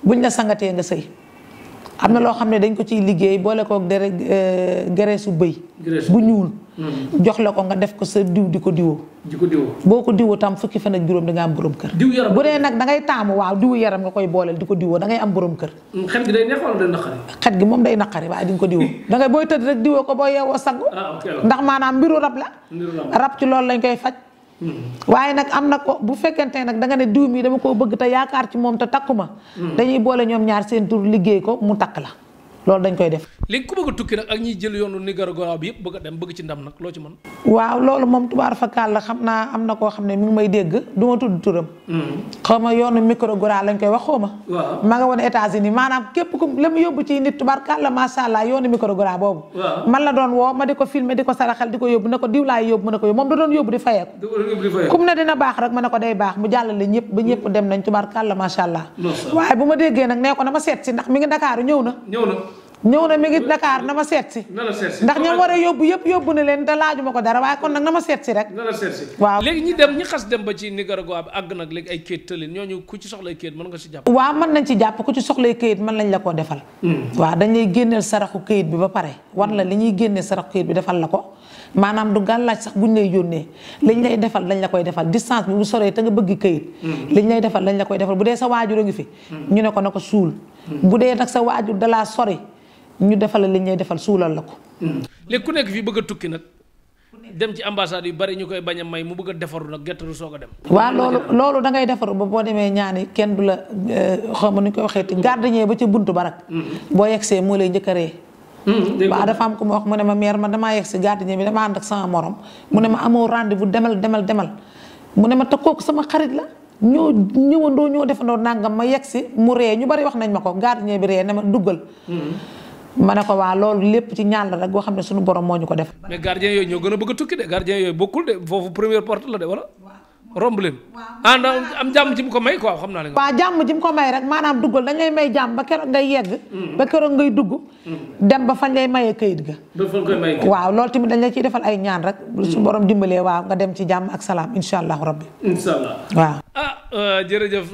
buñ la sangatee nga sëy am na loo xam ne dañ ko ciy liggéey boole ko gereesu bëy bu ñuul jox la ko nga def ko sa diw di ko diwoo boo ko diwoo tam fukki fan ak juróom di nga am borom kër bu dee nag da ngay taamu waaw diwu yaram nga koy booleel di ko diwoo da ngay am borom kër xet gi day neex wala day naqari xet gi moom day naqari waaye di nga ko diwoo da ngay booy tëdd rek diwoo ko boo yeewoo sangu ndax maanaam mbiru rab la rab ci loolu lañ koy faj waaye nag am na ko bu fekkente nag da nga ne diw mi dama koo bëgg te yaakaar ci moom te takkuma dañuy boole ñoom ñaar seen tur liggéey ko mu takk la loolu dañ koy def. léegi ku bëgg a tukki nag ak ñiy jël yoonu Nicaragua bi yëpp bëgg a dem bëgg ci ndam nag loo ci mën. waaw loolu moom tubaar fakkaal la xam naa am na koo xam ne mi ngi may dégg du ma tudd turam. xaw ma yoonu Nicaragua lañ koy wax xaw ma. waaw ma nga woon États-Unis maanaam képp ku la mu yóbbu ci nit tubaar kàlla macha allah yoonu Nicaragua boobu. man la doon woo ma di ko filmer di ko saraxal di ko yóbbu ne ko diw laay yóbbu ma ne ko yóbbu moom da doon yóbbu di fayeeku. kum ne dina baax rek ma ne ko day baax mu jàllale ñëpp ba ñëpp dem nañ tubaar kàlla macha allah. waaye bu ma déggee nag nee ko na ma seet si ndax mi ngi Dakar ñëw na mi ngi Dakar na ma seet si ndax ñoom war a yóbbu yëpp yóbbu na leen te laajuma ko dara waaye kon nag na ma seet si rek waaw léegi ñi xas dem ba ci Nicaragua bi àgg nag léegi ay kayit tëlin ñooñu ku ci soxlay kayit mën nga si jàpp waaw mën nañ ci jàpp ku ci soxlay kayit mën lañ la ko defal waaw dañ lay génneel saraxu kayit bi ba pare war la li ñuy génneel saraxu kayit bi defal la ko maanaam du gàllaaj sax buñ lay yónnee liñ lay defal lañ la koy defal distance bi bu soree te nga bëgg këyit liñ lay defal lañ la koy defal bu dee sa waajur a ngi fi ñu ne ko na ko suul bu dee nag sa waajur dalaa sori ñu defal la liñ lay defal suulal la ko léegi ku nekk fii bëgg a tukki nag dem ci ambassade yu bari ñu koy bañ a may mu bëgg a defaru nag gettaru soog a dem waaw loolu da ngay defaru ba boo demee ñaani kenn du la xaw ma nu ñu koy waxee gardien ba ca buntu ba nag boo yegsee moo lay njëkk a ree waaw dafa am ku ma wax mu ne ma mère ma damaa yegg si gardien bi dama ànd ak sama morom mu ne ma amoo rendez-vous demal mu ne ma te kooku sama xarit la ñoo ñëwandoo ñoo defandoo nangam ma yegg si mu ree ñu bari wax nañ ma ko gardien bi ree ne ma duggal ma ne ko waa loolu lépp ci ñaan la rek boo xam ne suñu borom moo ñu ko def. mais gardien yooyu ñoo gën a bëgg a tukki de gardien yooyu bokkul de foofu première porte la de wala. romb leen. am jàmm ji mu ko may quoi xam naa ne. waaw jàmm ji mu ko may rek maanaam duggal dañ lay may jàmm ba keroog ngay yegg. ba keroog ngay dugg. dem ba fañ lay mayee këyit ga. ba fañ koy mayee këyit. waaw loolu tamit dañ la ciy defal ay ñaan rek. su borom dimbalee waaw nga dem ci jàmm ak salaam incha allahu rabbi. incha allah waaw. jërëjëf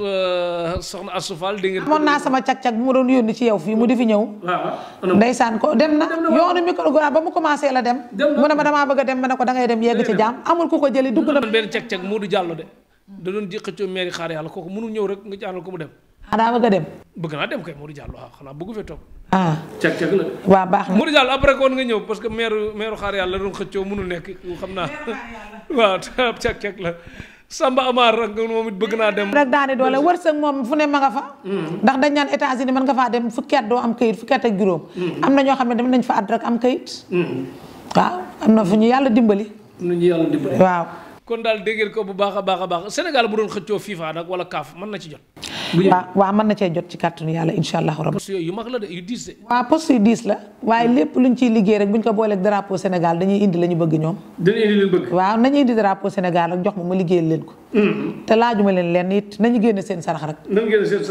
soxna Astou Fall dégg ngeen. amoon naa sama cag-cag bu mu doon yónni ci yow fii mu di fi ñëw. waaw ndeysaan ko dem na yoonu micro ba mu commencé la dem. mu ne ma damaa bëgg a dem ma ne ko dangay dem yegg ci jàmm amul ku ko jëli dugg na. benn cag-cag Modou Diallo de da doon ji xëccoo mairie xaar yàlla kooku mënul ñëw rek nga jaanal ko mu dem. daa bëgg a dem. bëgg naa dem kay Modou Diallo waaw xanaa bëggu fee toog. cag-cag la. waaw baax na Modou Diallo après kon nga ñëw parce que maire xaar yàlla la doon xëccoo mënul nekk xam naa waaw cag-cag la. Samba Amar rek moom it bëgg naa dem. rek daane doole wërsëg moom fu ne ma nga fa. ndax dañ naan États-Unis mën nga faa dem fukki at doo am kayit fukki at ak juróom. am na ñoo xam ne dem nañ fa at rek am kayit. waaw am na fu ñu yàlla dimbali. waaw. kon daal dégg ngeen ko bu baax a baax Sénégal bu doon xëccoo FIFA nag wala CAF mën na ci jot. waaw mën na cee jot ci kàttanu yàlla incha allahu rabbi. poste yooyu yu mag la de yu diis de. waaw poste yu diis la waaye lépp luñ ciy liggéey rek buñ ko booleeg drapeau Sénégal dañuy indi la ñu bëgg ñoom. dañuy indi li ñu bëgg. waaw nañu indi drapeau Sénégal rek jox ma liggéeyal leen ko. te laajuma leen lenn it nañu génne seen sarax rek.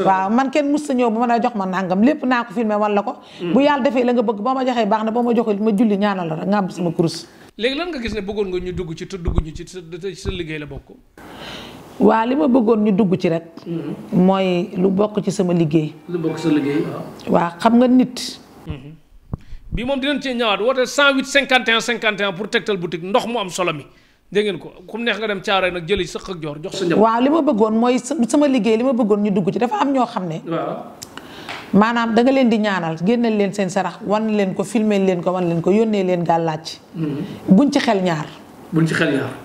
waaw man kenn mus sa ñëw ba mën a jox ma nangam lépp naa ko filmé wala ko. bu yàlla defee la nga bëgg boo ma joxee baax na boo ma joxee ma julli ñaanal la rek nga am sama kurus. léegi lan nga gis ne bëggoon nga ñu dugg ci te dugg ñu ci sa liggéey la bokk. waaw li ma bëggoon ñu dugg ci rek. mooy lu bokk ci sama liggéey. lu bokk sa liggéey waaw xam nga nit. bii moom dinañ cee ñëwaat woote 108 51 51 pour Tektal boutique ndox mu am solo mi dégg ngeen ko ku neex nga dem Caaroy nag jëli sëq ak joor jox sa njaboot. waaw li ma bëggoon mooy sama liggéey li ma bëggoon ñu dugg ci dafa am ñoo xam ne. waaw. maanaam da nga leen di ñaanal génneel leen seen sarax wan leen ko filmer leen ko wan leen ko yónnee leen gàllaaj. buñ ci xel ñaar.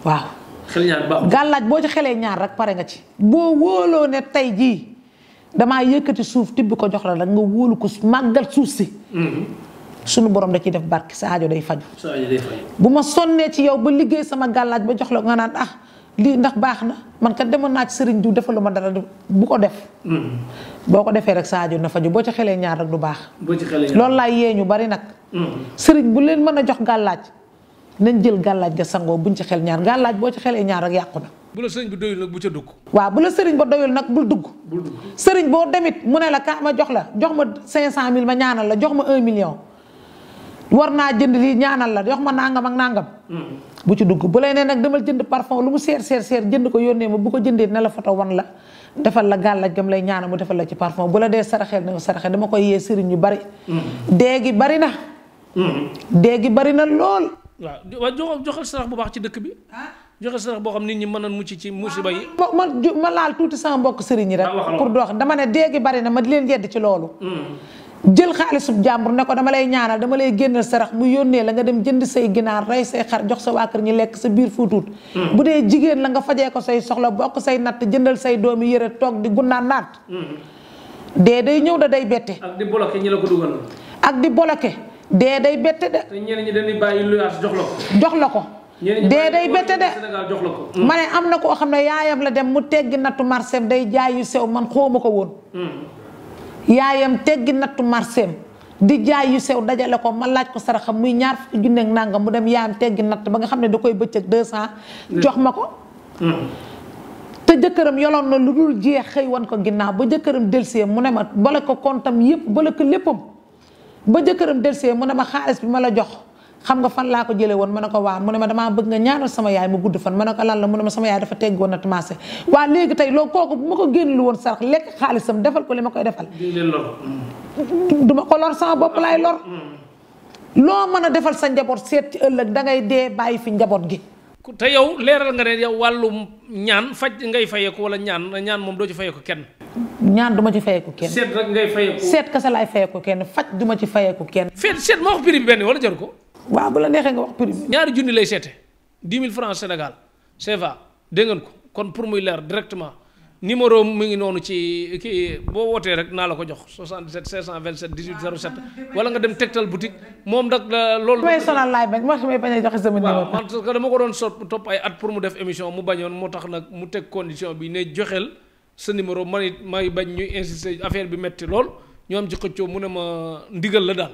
waaw. xel ñaar baaxul. gàllaaj boo ci xelee ñaar rek pare nga ci. boo wóoloo ne tey jii damaa yëkkati suuf tibb ko jox la rek nga wóolu ko màggal suuf si. sunu borom da ciy def barke sa aajo day faju. bu ma sonnee ci yow ba liggéey sama gàllaaj ba jox la nga naan lii ndax baax na man kat demoon naa ci sëriñ du defalu ma dara bu ko def. boo ko defee rek sa aajo na faju boo ci xelee ñaar rek du baax. loolu laay yee ñu bari nag. sëriñ bu leen mën a jox gàllaaj nañ jël gàllaaj ga sangoo buñ ci xel ñaar gàllaaj boo ci xelee ñaar rek yàqu na. bu la sëriñ bi doyul nag bu ca dugg. waaw bu la sëriñ ba doyul nag bul dugg. sëriñ boo demit mu ne la ka ma jox la jox ma 500000 ma ñaanal la jox ma 1 million. war naa jënd lii ñaanal la jox ma nangam ak nangam. bu ci dugg bu lay nee nag demal jënd parfum lu mu seer jënd ko yónnee ma bu ko jëndee ne la photo wan la defal la gàllaaj gam lay ñaanal mu defal la ci parfum bu la dee saraxeel na nga saraxeel dama koy yee sëriñ yu bari. déegi bari na. déegi bari na lool. waaw joxal sarax bu baax ci dëkk bi. joxe sarax boo xam nit ñi mën a mucc ci musiba yi. ma laal tuuti sama mbokk sëriñ yi rek. pour dox dama ne déegi bari na ma di leen yedd ci loolu. jël xaalisub jàmbur ne ko dama lay ñaanal dama lay génnal sarax mu yónnee la nga dem jënd say ginaar rey say xar jox sa waa kër ñi lekk sa biir fuutuut. bu dee jigéen la nga fajee ko say soxla bokk say natt jëndal say doomi yëre toog di gunnaan naat. dee day ñëw da day bette. ak di bloqué ñi la ko dugal. ak di bloqué dee day bette de. te ñeneen ñi dañuy bàyyi luyaas jox la ko. jox la ko. dee day bette de. Sénégal jox la ko. ma ne am na koo xam ne yaayam la dem mu teggi nattu marseem day jaay yu sew man xooma ko woon. yaayam teggi nattu marseem di jaay yu sew dajale ko ma laaj ko saraxam muy ñaar fukki junne ak nangam mu dem yaayam teggi natt ba nga xam ne da koy bëccëg 200 jox ma ko. te jëkkëram yoloon na lu dul jeex xëy wan ko ginnaaw ba jëkkëram delsee mu ne ma bala ko kontam yëpp bala ko léppam ba jëkkëram delsee mu ne ma xaalis bi ma la jox xam nga fan laa ko jëlee woon ma ne ko waaw mu ne ma damaa bëgg nga ñaanal sama yaay mu gudd fan ma ne ko lan la mu ne ma sama yaay dafa tegg woon na commencé waa léegi tey loolu kooku bu ma ko génn lu woon sarax lekk xaalisam defal ko li ma koy defal. duma ko lor sama bopp laay lor. loo mën a defal sa njaboot seet ci ëllëg dangay dee bàyyi fi njaboot gi. te yow leeral nga ne yow wàllum ñaan faj ngay fayeeku wala ñaan moom doo ci fayeeku kenn. ñaan duma ci fayeeku kenn. seet rek ngay fayeeku. seet kese laay fayeku kenn faj duma ci fayeku kenn. seet ma wax prix bi benn wala jaru ko. waaw bu la neexee nga wax prix bi. ñaari junni lay seete 10 000 francs Sénégal CFA dégg ngeen ko kon pour muy leer directement numéro mi ngi noonu ci kii boo wootee rek naa la ko jox 77 527 18 07 wala nga dem Tektal boutique moom nag loolu. may sonal laay bañ moo tax may bañ a joxe sama numéro. parce que dama ko doon topp ay at pour mu def émission mu bañoon moo tax nag mu teg condition bi ne joxeel sa numéro man it may bañ ñuy insister affaire bi metti lool ñu am ci xëccoo mu ne ma ndigal la daal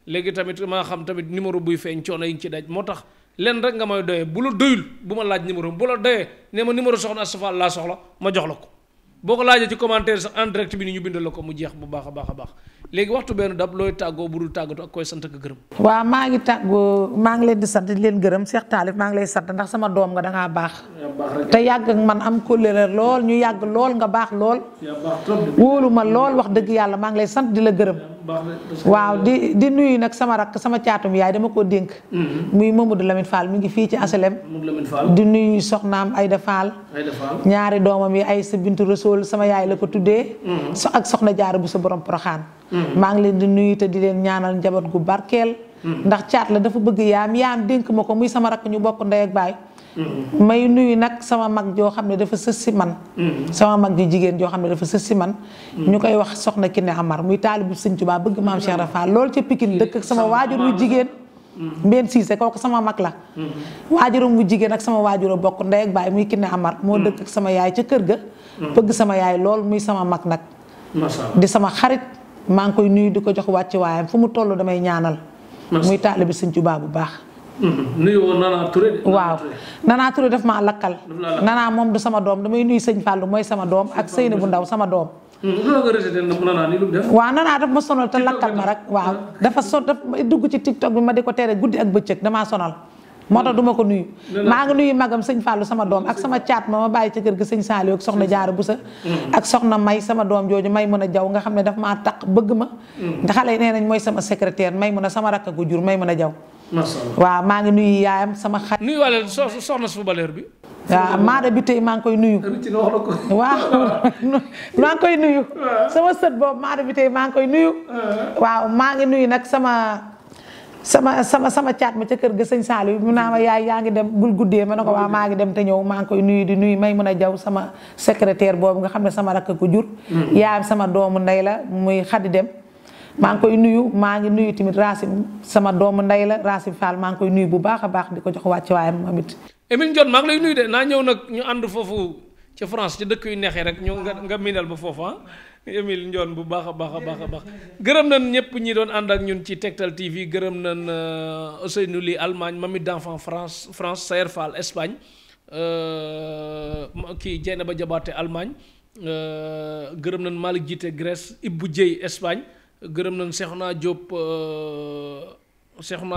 léegi tamit maa xam tamit numéro buy feeñ coono yi ngi ci daj moo tax. len rek nga may doyee bu la doyul bu ma laaj numéro bu la doyee ne ma numéro soxna Astou Fall laa soxla ma jox la ko boo ko laajee ci commentaire sax en direct bi ni ñu bindal la ko mu jeex bu baax a baax léegi waxtu benn dab looy tàggoo bu dul tàggatu ak koy sant ak gërëm. waaw maa ngi tàggoo maa ngi leen di sant di leen gërëm Cheikh Talif maa ngi lay sant ndax sama doom nga dangaa baax. te yàgg ak man am kóllëre lool ñu yàgg lool nga baax lool. wóolu ma lool wax dëgg yàlla maa ngi lay sant di la gërëm. waaw di nuyu nag sama rakk sama caatum yaay dama koo dénk. muy Mamadou Lamine Fall mi ngi fii ci HLM. di nuyu soxnaam Aïda Fall. ñaari doomam yi Aïssa Bintu Rasoul sama yaay la ko tuddee. ak soxna Jaara bu sa borom Poroxaan. maa ngi leen di nuyu te di leen ñaanal njaboot gu barkeel. ndax caat la dafa bëgg yaam dénk ma ko muy sama rakk ñu bokk ndey ak baay. may nuyu nag sama mag joo xam ne dafa sës si man. sama mag ju jigéen joo xam ne dafa sës si man. ñu koy wax soxna Kiné Amar muy taalibu Sëñ Tuubaa bëgg maam Cheikh Rafa lool ca Pikine dëkk ak sama waajur wu jigéen. Mbeen Siise kooku sama mag la. waajuram wu jigéen ak sama waajur bokk ndey ak baay muy Kiné Amar moo dëkk ak sama yaay ca kër ga. bëgg sama yaay lool muy sama mag nag. di sama xarit. maa ngi koy nuyu di ko jox wàcc waayam fu mu toll damay ñaanal. muy taalibe Sëñ Tuubaa bu baax. nuyu woon Nana Touré. waaw Nana Touré daf maa lakkal. Nana moom du sama doom damay nuyu Sëñ Fallou mooy sama doom ak Seyna bu ndaw sama doom. waaw Nana daf ma sonal te lakkal ma rek waaw dafa dugg ci TikTok bi ma di ko tere guddi ak bëccëg damaa sonal. moo tax duma ko nuyu. maa ngi nuyu magam Sëñ Fallou sama doom ak sama caat ma bàyyi ca kër ga Sëñ Saliou ak soxna Jaara Busa ak soxna May sama doom jooju may mën a jaw nga xam ne daf maa taq bëgg ma. ndax xale yi nee nañ mooy sama secrétaire may mën a sama rakk gu jur may mën a jaw. waaw maa ngi nuyu yaayam sama xarit. nuyu wàlle soxna su baleer bi. waaw maada bi tey maa ngi koy nuyu. waaw maa ngi koy nuyu. sama sët boobu maada bi tey maa ngi koy nuyu. waaw maa ngi nuyu nag sama caat ma ca kër ga Sëñ Saliou mu naa ma yaay yaa ngi dem bul guddee ma ne ko waa maa ngi dem te ñëw maa ngi koy nuyu di nuyu may mën a jaw sama secrétaire boobu nga xam ne sama rakk ko jur. yaayam sama doomu ndey la muy Xadi Dem. maa ngi koy nuyu maa ngi nuyu tamit Racine sama doomu ndey la Racine Fall maa ngi koy nuyu bu baax a baax di ko jox wàcc waayam moom it. Émile Ndione maa ngi lay nuyu de naa ñëw nag ñu ànd foofu ca France ca dëkk yu neexee rek ñu nga miinal ba foofu ah Émile Ndione bu baax a baax gërëm nañ ñëpp ñi doon ànd ak ñun ci Tektal TV gërëm nañ Ousseynou Ly Allemagne Mami d'enfant France Sayer Fall Espagne kii Dieynaba Diabaté Allemagne gërëm nañ Malick Jité Grèce Ibou Dieye Espagne gërëm nañ Cheikhouna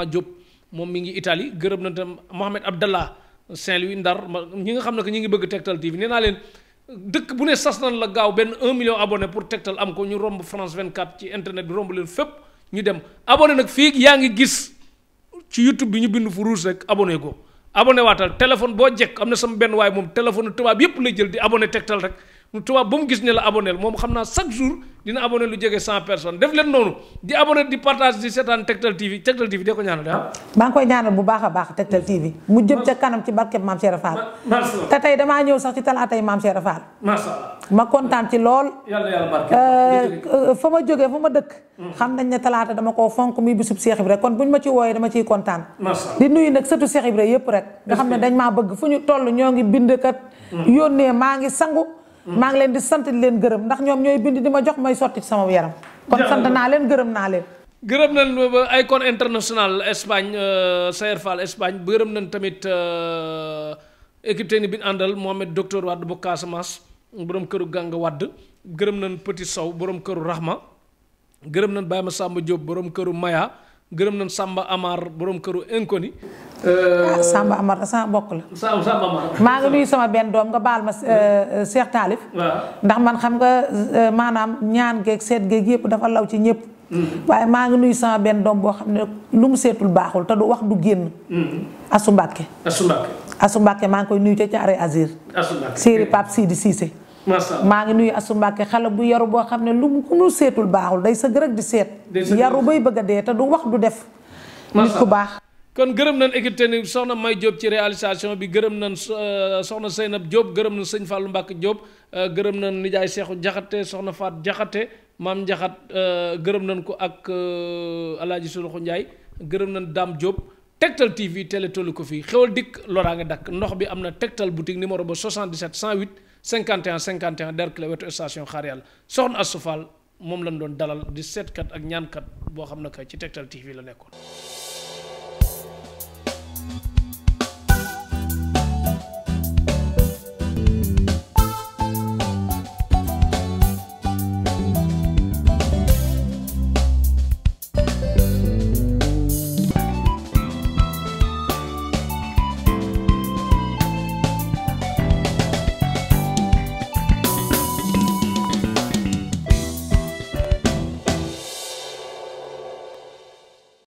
Diop moom mi ngi Italie gërëm nañ tam Mohamed Abdallah Saint-Louis Ndar ñi nga xam ne que ñi ngi bëgg Tektal TV nee naa leen dëkk bu ne sas nañ la gaaw benn 1 million abonné pour Tektal am ko ñu romb France 24 ci internet bi romb leen fépp ñu dem abonné nag fii yaa ngi gis ci YouTube bi ñu bind fu rouge rek abonné ko abonné waatal téléphone boo jekk am na sama benn waaye moom téléphone tubaab yépp lay jël di abonné Tektal rek mu tubaab ba mu gis ne la abonné moom xam naa chaque jour dina abonné lu jege 100 personnes def leen noonu di abonné di partage di seetaan Tektal TV de ko ñaanal ah. maa ngi koy ñaanal bu baax a baax Tektal TV mu jëm ca kanam ci barkeb Maam Cheikh Fall. te tey damaa ñëw sax ci talaatay Maam Cheikh Fall. ma kontaan ci lool. fa ma jógee fa ma dëkk. xam nañ ne talaata dama koo fonk muy bisub Cheikh Ibra kon buñ ma ci wooyee dama ciy kontaan. di nuyu nag sëtu Cheikh Ibra yëpp rek. nga xam ne dañ maa bëgg fu ñu toll ñoo ngi bind kat. yónnee maa ngi sangu. maa ngi leen di sant di leen gërëm ndax ñoom ñooy bind di ma jox may sotti ci sama yaram. kon sant naa leen gërëm naa leen. gërëm nañ Icon International Espagne Sayer Fall Espagne gërëm nañ tamit équipe technique bi ñu àndal Mohamed docteur Wade bu Casamance borom këru Ganga Wade gërëm nañ Petit Sow borom këru Rahma gërëm nañ Baye Massamba Diop borom këru Maya gërëm nañ Samba Amar borom këru Inconi. Samba Amar sama bokk la. Samba Amar. maa ngi nuyu sama benn doom nga baal ma Cheikh Talif. ndax man xam nga maanaam ñaan geeg seet geeg yëpp dafa law ci ñëpp. waaye maa ngi nuyu sama benn doom boo xam ne lu mu seetul baaxul te du wax du génn. Asu Mbàkke. Asu Mbàkke maa ngi koy nuyu ca Thiaroye Azur. séeri Pape Sidi Cissé. maa ngi nuyu Asu Mbàkke xale bu yaru boo xam ne lu mu seetul baaxul day sëgg rek di seet. yaru bay bëgg a dee te du wax du def. nit ku baax. kon gërëm nañ équipe technique soxna May Diop ci réalisation bi gërëm nañ soxna Seynab Diop gërëm nañ sëñ Fallou Mbacke Diop gërëm nañ nijaay Seexu Jaxate soxna Faat Jaxate maam Jaxat gërëm nañ ko ak Alaaji Suluxu Njaay gërëm nañ Dame Diop Tektal TV télé tollu ko fii xewal dikk loraa nga dakk ndox bi am na Tektal boutique numéro ba 77 108 51 51 Derklé wetu station Xaar Yàlla soxna Astou Fall moom lañ doon dalal di seetkat ak ñaankat boo xam ne kay ci Tektal TV la nekkoon